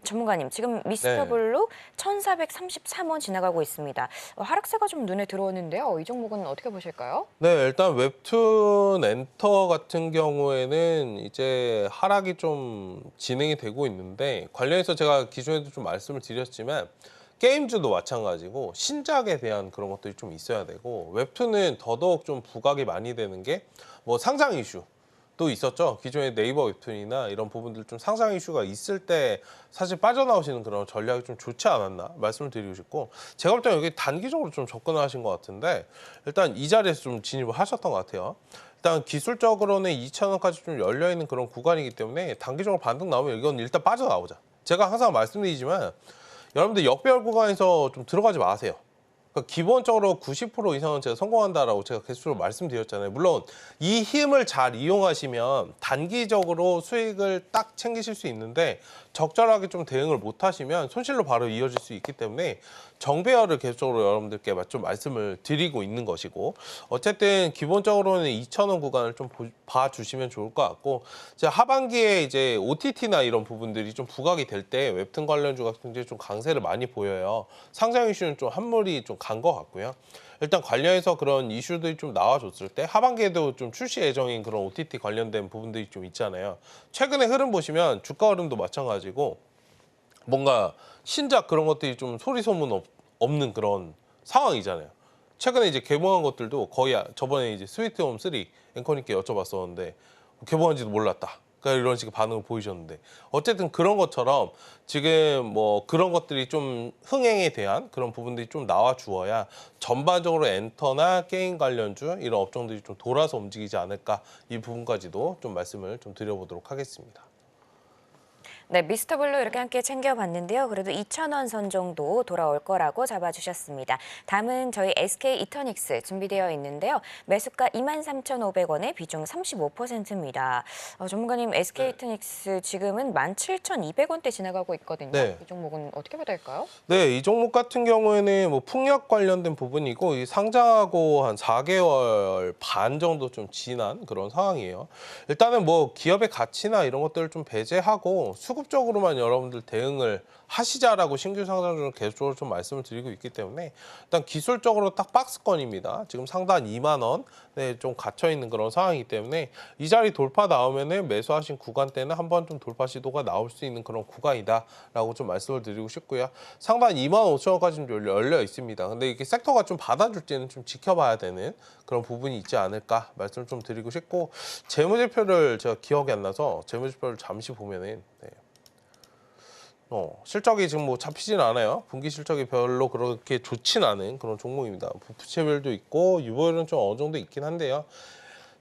전문가님, 지금 미스터블루 1,433원 지나가고 있습니다. 하락세가 좀 눈에 들어오는데요. 이 종목은 어떻게 보실까요? 네, 일단 웹툰 엔터 같은 경우에는 이제 하락이 좀 진행이 되고 있는데 관련해서 제가 기존에도 좀 말씀을 드렸지만 게임주도 마찬가지고 신작에 대한 그런 것들이 좀 있어야 되고 웹툰은 더더욱 좀 부각이 많이 되는 게 뭐 상장 이슈도 있었죠. 기존의 네이버 웹툰이나 이런 부분들 좀 상장 이슈가 있을 때 사실 빠져나오시는 그런 전략이 좀 좋지 않았나 말씀을 드리고 싶고 제가 볼 때는 여기 단기적으로 좀 접근하신 것 같은데 일단 이 자리에서 좀 진입을 하셨던 것 같아요. 일단 기술적으로는 2,000원까지 좀 열려있는 그런 구간이기 때문에 단기적으로 반등 나오면 이건 일단 빠져나오자. 제가 항상 말씀드리지만 여러분들 역배열 구간에서 좀 들어가지 마세요. 그러니까 기본적으로 90% 이상은 제가 성공한다라고 제가 계속적으로 말씀드렸잖아요. 물론 이 힘을 잘 이용하시면 단기적으로 수익을 딱 챙기실 수 있는데 적절하게 좀 대응을 못 하시면 손실로 바로 이어질 수 있기 때문에 정배열을 계속적으로 여러분들께 좀 말씀을 드리고 있는 것이고 어쨌든 기본적으로는 2,000원 구간을 좀 봐주시면 좋을 것 같고 이제 하반기에 이제 OTT나 이런 부분들이 좀 부각이 될 때 웹툰 관련주가 굉장히 좀 강세를 많이 보여요. 상장 이슈는 좀 한물이 좀 간 것 같고요. 일단 관련해서 그런 이슈들이 좀 나와줬을 때 하반기에도 좀 출시 예정인 그런 OTT 관련된 부분들이 좀 있잖아요. 최근에 흐름 보시면 주가 흐름도 마찬가지고 뭔가 신작 그런 것들이 좀 소리 소문 없는 그런 상황이잖아요. 최근에 이제 개봉한 것들도 거의 저번에 이제 스위트홈 3 앵커님께 여쭤봤었는데 개봉한지도 몰랐다. 그러니까 이런 식의 반응을 보이셨는데 어쨌든 그런 것처럼 지금 뭐 그런 것들이 좀 흥행에 대한 그런 부분들이 좀 나와 주어야 전반적으로 엔터나 게임 관련주 이런 업종들이 좀 돌아서 움직이지 않을까 이 부분까지도 좀 말씀을 좀 드려보도록 하겠습니다. 네, 미스터 블루 이렇게 함께 챙겨봤는데요. 그래도 2,000원 선 정도 돌아올 거라고 잡아주셨습니다. 다음은 저희 SK 이터닉스 준비되어 있는데요. 매수가 23,500원에 비중 35%입니다. 전문가님, SK 이터닉스 지금은 17,200원대 지나가고 있거든요. 네. 이 종목은 어떻게 봐야 될까요? 네, 이 종목 같은 경우에는 뭐 풍력 관련된 부분이고 이 상장하고 한 4개월 반 정도 좀 지난 그런 상황이에요. 일단은 뭐 기업의 가치나 이런 것들을 좀 배제하고 수급적으로만 여러분들 대응을 하시자라고 신규 상장주는 계속적으로 좀 말씀을 드리고 있기 때문에 일단 기술적으로 딱 박스권입니다. 지금 상단 2만 원에 좀 갇혀 있는 그런 상황이기 때문에 이 자리 돌파 나오면은 매수하신 구간 때는 한번 좀 돌파 시도가 나올 수 있는 그런 구간이다라고 좀 말씀을 드리고 싶고요. 상단 2만 5천 원까지 좀 열려 있습니다. 근데 이게 섹터가 좀 받아줄지는 좀 지켜봐야 되는 그런 부분이 있지 않을까 말씀을 좀 드리고 싶고 재무제표를 제가 기억이 안 나서 재무제표를 잠시 보면은 네. 실적이 지금 뭐 잡히진 않아요. 분기 실적이 별로 그렇게 좋진 않은 그런 종목입니다. 부채별도 있고 유보율은 좀 어느 정도 있긴 한데요.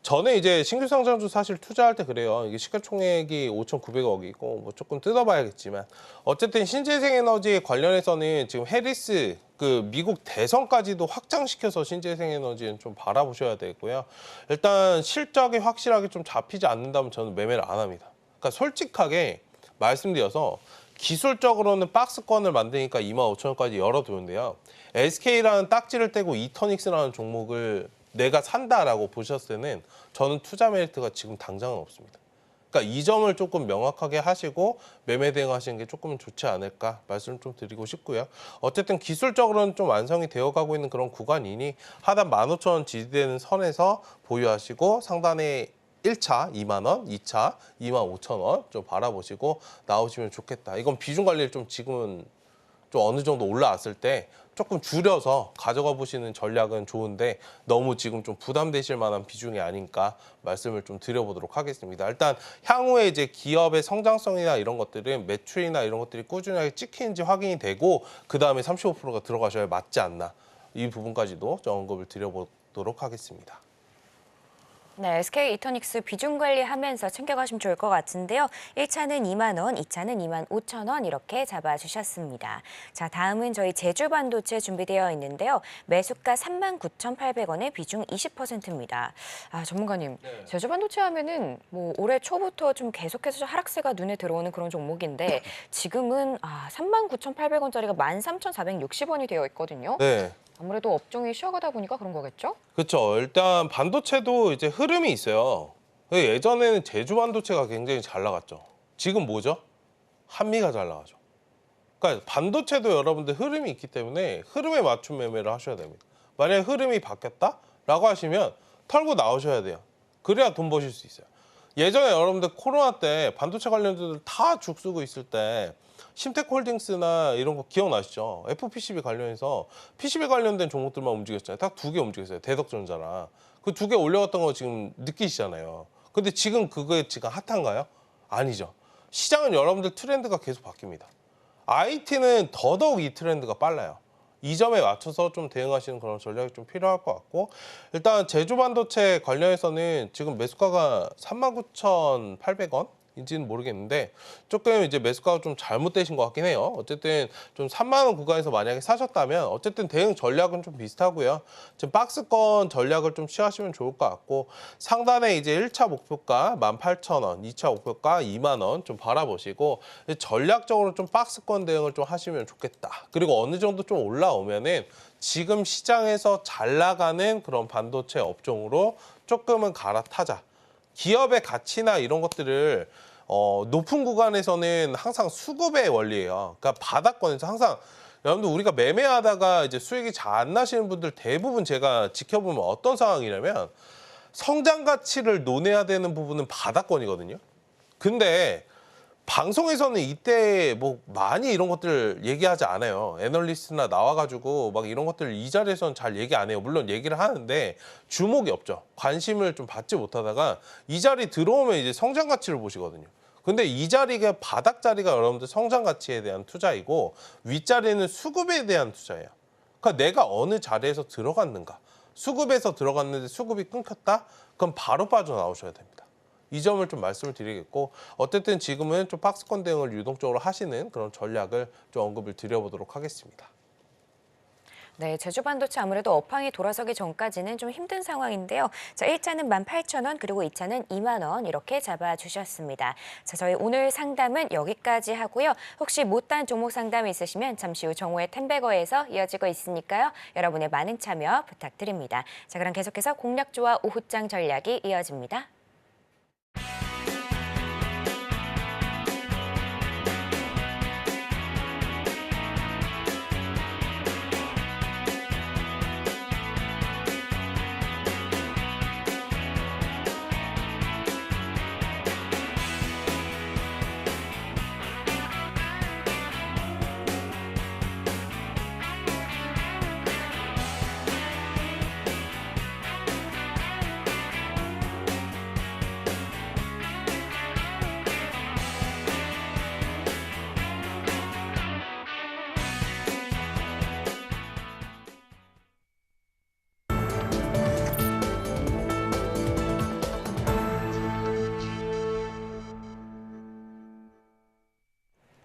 전에 이제 신규 상장주 사실 투자할 때 그래요. 이게 시가총액이 5,900억이고 뭐 조금 뜯어봐야겠지만 어쨌든 신재생 에너지에 관련해서는 지금 해리스 그 미국 대선까지도 확장시켜서 신재생 에너지는 좀 바라보셔야 되고요. 일단 실적이 확실하게 좀 잡히지 않는다면 저는 매매를 안 합니다. 그러니까 솔직하게 말씀드려서 기술적으로는 박스권을 만드니까 25,000원까지 열어두는데요. SK라는 딱지를 떼고 이터닉스라는 종목을 내가 산다라고 보셨을 때는 저는 투자 메리트가 지금 당장은 없습니다. 그러니까 이 점을 조금 명확하게 하시고 매매 대응하시는 게 조금 좋지 않을까 말씀 좀 드리고 싶고요. 어쨌든 기술적으로는 좀 완성이 되어가고 있는 그런 구간이니 하단 15,000원 지지되는 선에서 보유하시고 상단에 1차 2만 원, 2차 2만 5천 원 좀 바라보시고 나오시면 좋겠다. 이건 비중 관리를 좀 지금은 좀 어느 정도 올라왔을 때 조금 줄여서 가져가 보시는 전략은 좋은데 너무 지금 좀 부담되실 만한 비중이 아닌가 말씀을 좀 드려보도록 하겠습니다. 일단 향후에 이제 기업의 성장성이나 이런 것들은 매출이나 이런 것들이 꾸준하게 찍히는지 확인이 되고 그 다음에 35%가 들어가셔야 맞지 않나 이 부분까지도 좀 언급을 드려보도록 하겠습니다. 네, SK 이터닉스 비중 관리하면서 챙겨가시면 좋을 것 같은데요. 1차는 2만 원, 2차는 2만 5천 원 이렇게 잡아주셨습니다. 자, 다음은 저희 제주반도체 준비되어 있는데요. 매수가 39,800원에 비중 20%입니다. 전문가님, 네. 제주반도체 하면은 뭐 올해 초부터 좀 계속해서 하락세가 눈에 들어오는 그런 종목인데 지금은 39,800원짜리가 13,460원이 되어 있거든요. 네. 아무래도 업종이 쉬어가다 보니까 그런 거겠죠? 그렇죠. 일단 반도체도 이제 흐름이 있어요. 예전에는 제주 반도체가 굉장히 잘 나갔죠. 지금 뭐죠? 한미가 잘 나가죠. 그러니까 반도체도 여러분들 흐름이 있기 때문에 흐름에 맞춘 매매를 하셔야 됩니다. 만약에 흐름이 바뀌었다라고 하시면 털고 나오셔야 돼요. 그래야 돈 버실 수 있어요. 예전에 여러분들 코로나 때 반도체 관련주들 다 죽쓰고 있을 때 심테크홀딩스나 이런 거 기억나시죠? FPCB 관련해서 PCB 관련된 종목들만 움직였잖아요. 딱 2개 움직였어요. 대덕전자랑. 그 2개 올려갔던 거 지금 느끼시잖아요. 근데 지금 그거에 지금 핫한가요? 아니죠. 시장은 여러분들 트렌드가 계속 바뀝니다. IT는 더더욱 이 트렌드가 빨라요. 이 점에 맞춰서 좀 대응하시는 그런 전략이 좀 필요할 것 같고 일단 제주반도체 관련해서는 지금 매수가가 39,800원? 인지는 모르겠는데 조금 이제 매수가가 좀 잘못되신 것 같긴 해요. 어쨌든 좀 3만 원 구간에서 만약에 사셨다면 어쨌든 대응 전략은 좀 비슷하고요. 지금 박스권 전략을 좀 취하시면 좋을 것 같고 상단에 이제 1차 목표가 18,000원, 2차 목표가 2만 원 좀 바라보시고 전략적으로 좀 박스권 대응을 좀 하시면 좋겠다. 그리고 어느 정도 좀 올라오면은 지금 시장에서 잘 나가는 그런 반도체 업종으로 조금은 갈아타자. 기업의 가치나 이런 것들을 높은 구간에서는 항상 수급의 원리예요. 그러니까 바닥권에서 항상 여러분들 우리가 매매하다가 이제 수익이 잘 안 나시는 분들 대부분 제가 지켜보면 어떤 상황이냐면 성장 가치를 논해야 되는 부분은 바닥권이거든요. 근데 방송에서는 이때 뭐 많이 이런 것들 얘기하지 않아요. 애널리스트나 나와가지고 막 이런 것들 이 자리에서는 잘 얘기 안 해요. 물론 얘기를 하는데 주목이 없죠. 관심을 좀 받지 못하다가 이 자리 들어오면 이제 성장 가치를 보시거든요. 근데 이 자리가 바닥 자리가 여러분들 성장 가치에 대한 투자이고 윗자리는 수급에 대한 투자예요. 그러니까 내가 어느 자리에서 들어갔는가. 수급에서 들어갔는데 수급이 끊겼다? 그럼 바로 빠져나오셔야 됩니다. 이 점을 좀 말씀을 드리겠고 어쨌든 지금은 좀 박스권 대응을 유동적으로 하시는 그런 전략을 좀 언급을 드려보도록 하겠습니다. 네, 제주반도체 아무래도 업황이 돌아서기 전까지는 좀 힘든 상황인데요. 자, 1차는 18,000원 그리고 2차는 2만 원 이렇게 잡아주셨습니다. 자, 저희 오늘 상담은 여기까지 하고요. 혹시 못다한 종목 상담이 있으시면 잠시 후 정오의 텐베거에서 이어지고 있으니까요. 여러분의 많은 참여 부탁드립니다. 자, 그럼 계속해서 공략주와 오후장 전략이 이어집니다.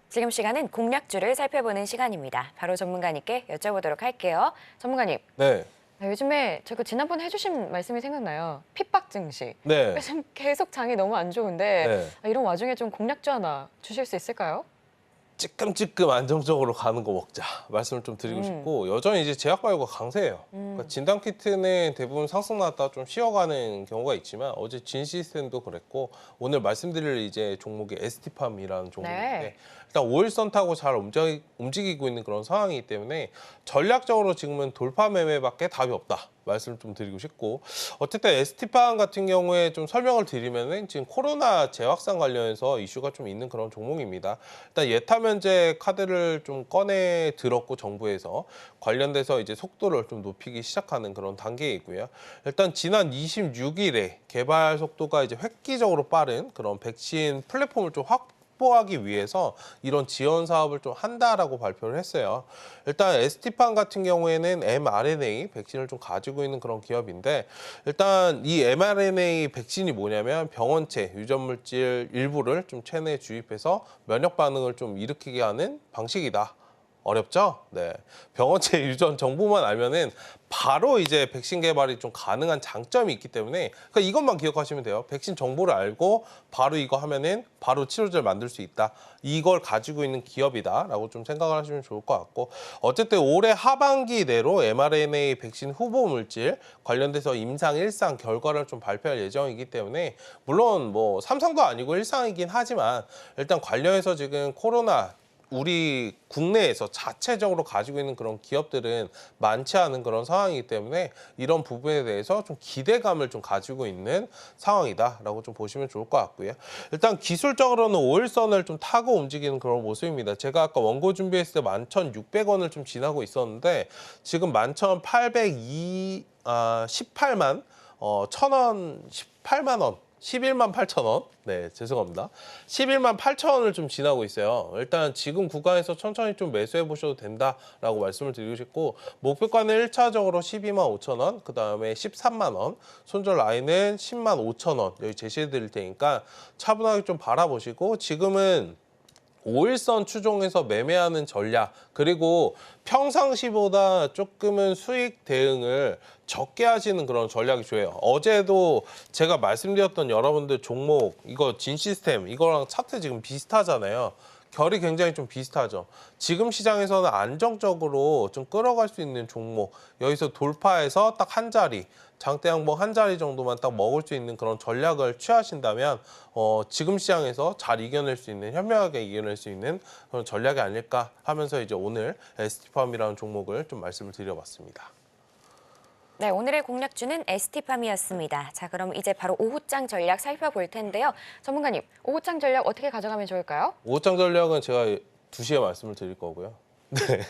지금 시간은 공략주를 살펴보는 시간입니다. 바로 전문가님께 여쭤보도록 할게요. 전문가님. 네. 요즘에 제가 지난번에 해주신 말씀이 생각나요. 핍박 증시. 네. 지금 계속 장이 너무 안 좋은데 네. 이런 와중에 좀 공략주 하나 주실 수 있을까요? 찌끔찌끔 안정적으로 가는 거 먹자 말씀을 좀 드리고 싶고 여전히 이제 제약바이오가 강세예요. 그러니까 진단키트는 대부분 상승 나왔다 좀 쉬어가는 경우가 있지만 어제 진시스템도 그랬고 오늘 말씀드릴 이제 종목이 ST팜이라는 종목인데 네. 일단 5일선 타고 잘 움직이고 있는 그런 상황이기 때문에 전략적으로 지금은 돌파 매매밖에 답이 없다. 말씀을 좀 드리고 싶고 어쨌든 ST팜 같은 경우에 좀 설명을 드리면은 지금 코로나 재확산 관련해서 이슈가 좀 있는 그런 종목입니다. 일단 예타 면제 카드를 좀 꺼내 들었고 정부에서 관련돼서 이제 속도를 좀 높이기 시작하는 그런 단계이고요. 일단 지난 26일에 개발 속도가 이제 획기적으로 빠른 그런 백신 플랫폼을 좀 확보하기 위해서 이런 지원 사업을 좀 한다라고 발표를 했어요. 일단 ST팜 같은 경우에는 mRNA 백신을 좀 가지고 있는 그런 기업인데 일단 이 mRNA 백신이 뭐냐면 병원체 유전물질 일부를 좀 체내에 주입해서 면역 반응을 좀 일으키게 하는 방식이다. 어렵죠? 네. 병원체 유전 정보만 알면은 바로 이제 백신 개발이 좀 가능한 장점이 있기 때문에 그러니까 이것만 기억하시면 돼요. 백신 정보를 알고 바로 이거 하면은 바로 치료제를 만들 수 있다. 이걸 가지고 있는 기업이다라고 좀 생각을 하시면 좋을 것 같고 어쨌든 올해 하반기 내로 mRNA 백신 후보 물질 관련돼서 임상 1상 결과를 좀 발표할 예정이기 때문에 물론 뭐 3상도 아니고 1상이긴 하지만 일단 관련해서 지금 코로나 우리 국내에서 자체적으로 가지고 있는 그런 기업들은 많지 않은 그런 상황이기 때문에 이런 부분에 대해서 좀 기대감을 좀 가지고 있는 상황이다라고 좀 보시면 좋을 것 같고요. 일단 기술적으로는 5일선을 좀 타고 움직이는 그런 모습입니다. 제가 아까 원고 준비했을 때 11,600원을 좀 지나고 있었는데 지금 18만 1,000원, 18만 원. 11만 8천 원. 네, 죄송합니다. 11만 8천 원을 좀 지나고 있어요. 일단 지금 구간에서 천천히 좀 매수해 보셔도 된다라고 말씀을 드리고 싶고 목표가는 1차적으로 12만 5천 원, 그다음에 13만 원, 손절 라인은 10만 5천 원 여기 제시해 드릴 테니까 차분하게 좀 바라보시고 지금은 5일선 추종해서 매매하는 전략 그리고 평상시보다 조금은 수익 대응을 적게 하시는 그런 전략이 좋아요. 어제도 제가 말씀드렸던 여러분들 종목 이거 진시스템 이거랑 차트 지금 비슷하잖아요. 결이 굉장히 좀 비슷하죠. 지금 시장에서는 안정적으로 좀 끌어갈 수 있는 종목 여기서 돌파해서 딱 한 자리 장대 양봉 한 자리 정도만 딱 먹을 수 있는 그런 전략을 취하신다면 지금 시장에서 잘 이겨낼 수 있는 현명하게 이겨낼 수 있는 그런 전략이 아닐까 하면서 이제 오늘 ST팜이라는 종목을 좀 말씀을 드려봤습니다. 네, 오늘의 공략주는 ST팜이었습니다. 자, 그럼 이제 바로 오후장 전략 살펴볼 텐데요. 전문가님, 오후장 전략 어떻게 가져가면 좋을까요? 오후장 전략은 제가 2시에 말씀을 드릴 거고요. 네.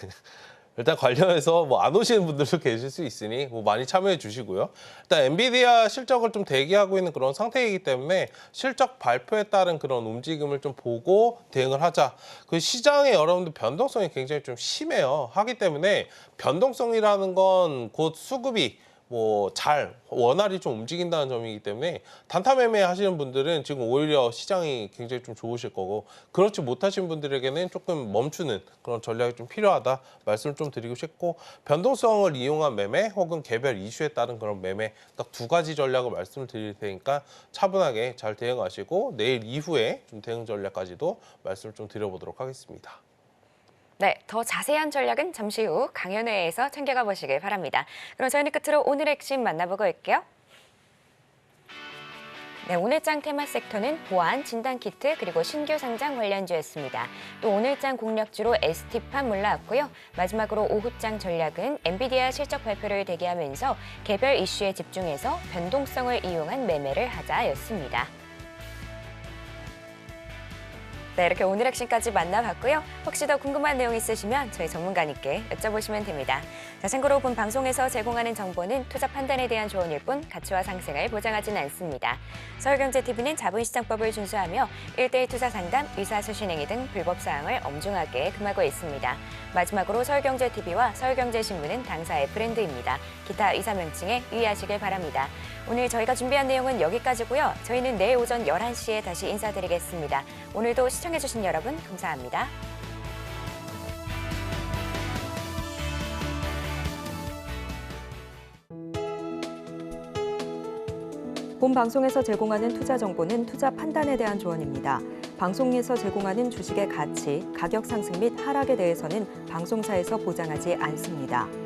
일단 관련해서 뭐 안 오시는 분들도 계실 수 있으니 뭐 많이 참여해 주시고요. 일단 엔비디아 실적을 좀 대기하고 있는 그런 상태이기 때문에 실적 발표에 따른 그런 움직임을 좀 보고 대응을 하자. 그 시장에 여러분들 변동성이 굉장히 좀 심해요. 하기 때문에 변동성이라는 건 곧 수급이 뭐 잘 원활히 좀 움직인다는 점이기 때문에 단타 매매 하시는 분들은 지금 오히려 시장이 굉장히 좀 좋으실 거고, 그렇지 못하신 분들에게는 조금 멈추는 그런 전략이 좀 필요하다 말씀을 좀 드리고 싶고, 변동성을 이용한 매매 혹은 개별 이슈에 따른 그런 매매, 딱 2가지 전략을 말씀을 드릴 테니까 차분하게 잘 대응하시고 내일 이후에 좀 대응 전략까지도 말씀을 좀 드려보도록 하겠습니다. 네, 더 자세한 전략은 잠시 후 강연회에서 챙겨가 보시길 바랍니다. 그럼 저희는 끝으로 오늘의 핵심 만나보고 올게요. 네, 오늘장 테마 섹터는 보안, 진단키트, 그리고 신규 상장 관련주였습니다. 또 오늘장 공략주로 ST팜 올라왔고요. 마지막으로 오후장 전략은 엔비디아 실적 발표를 대기하면서 개별 이슈에 집중해서 변동성을 이용한 매매를 하자였습니다. 네, 이렇게 오늘 핵심까지 만나봤고요. 혹시 더 궁금한 내용 있으시면 저희 전문가님께 여쭤보시면 됩니다. 자, 참고로 본 방송에서 제공하는 정보는 투자 판단에 대한 조언일 뿐 가치와 상승을 보장하지는 않습니다. 서울경제TV는 자본시장법을 준수하며 1:1 투자 상담, 의사소신행위 등 불법 사항을 엄중하게 금하고 있습니다. 마지막으로 서울경제TV와 서울경제신문은 당사의 브랜드입니다. 기타 의사 명칭에 유의하시길 바랍니다. 오늘 저희가 준비한 내용은 여기까지고요. 저희는 내일 오전 11시에 다시 인사드리겠습니다. 오늘도 시청해주신 여러분 감사합니다. 본 방송에서 제공하는 투자 정보는 투자 판단에 대한 조언입니다. 방송에서 제공하는 주식의 가치, 가격 상승 및 하락에 대해서는 방송사에서 보장하지 않습니다.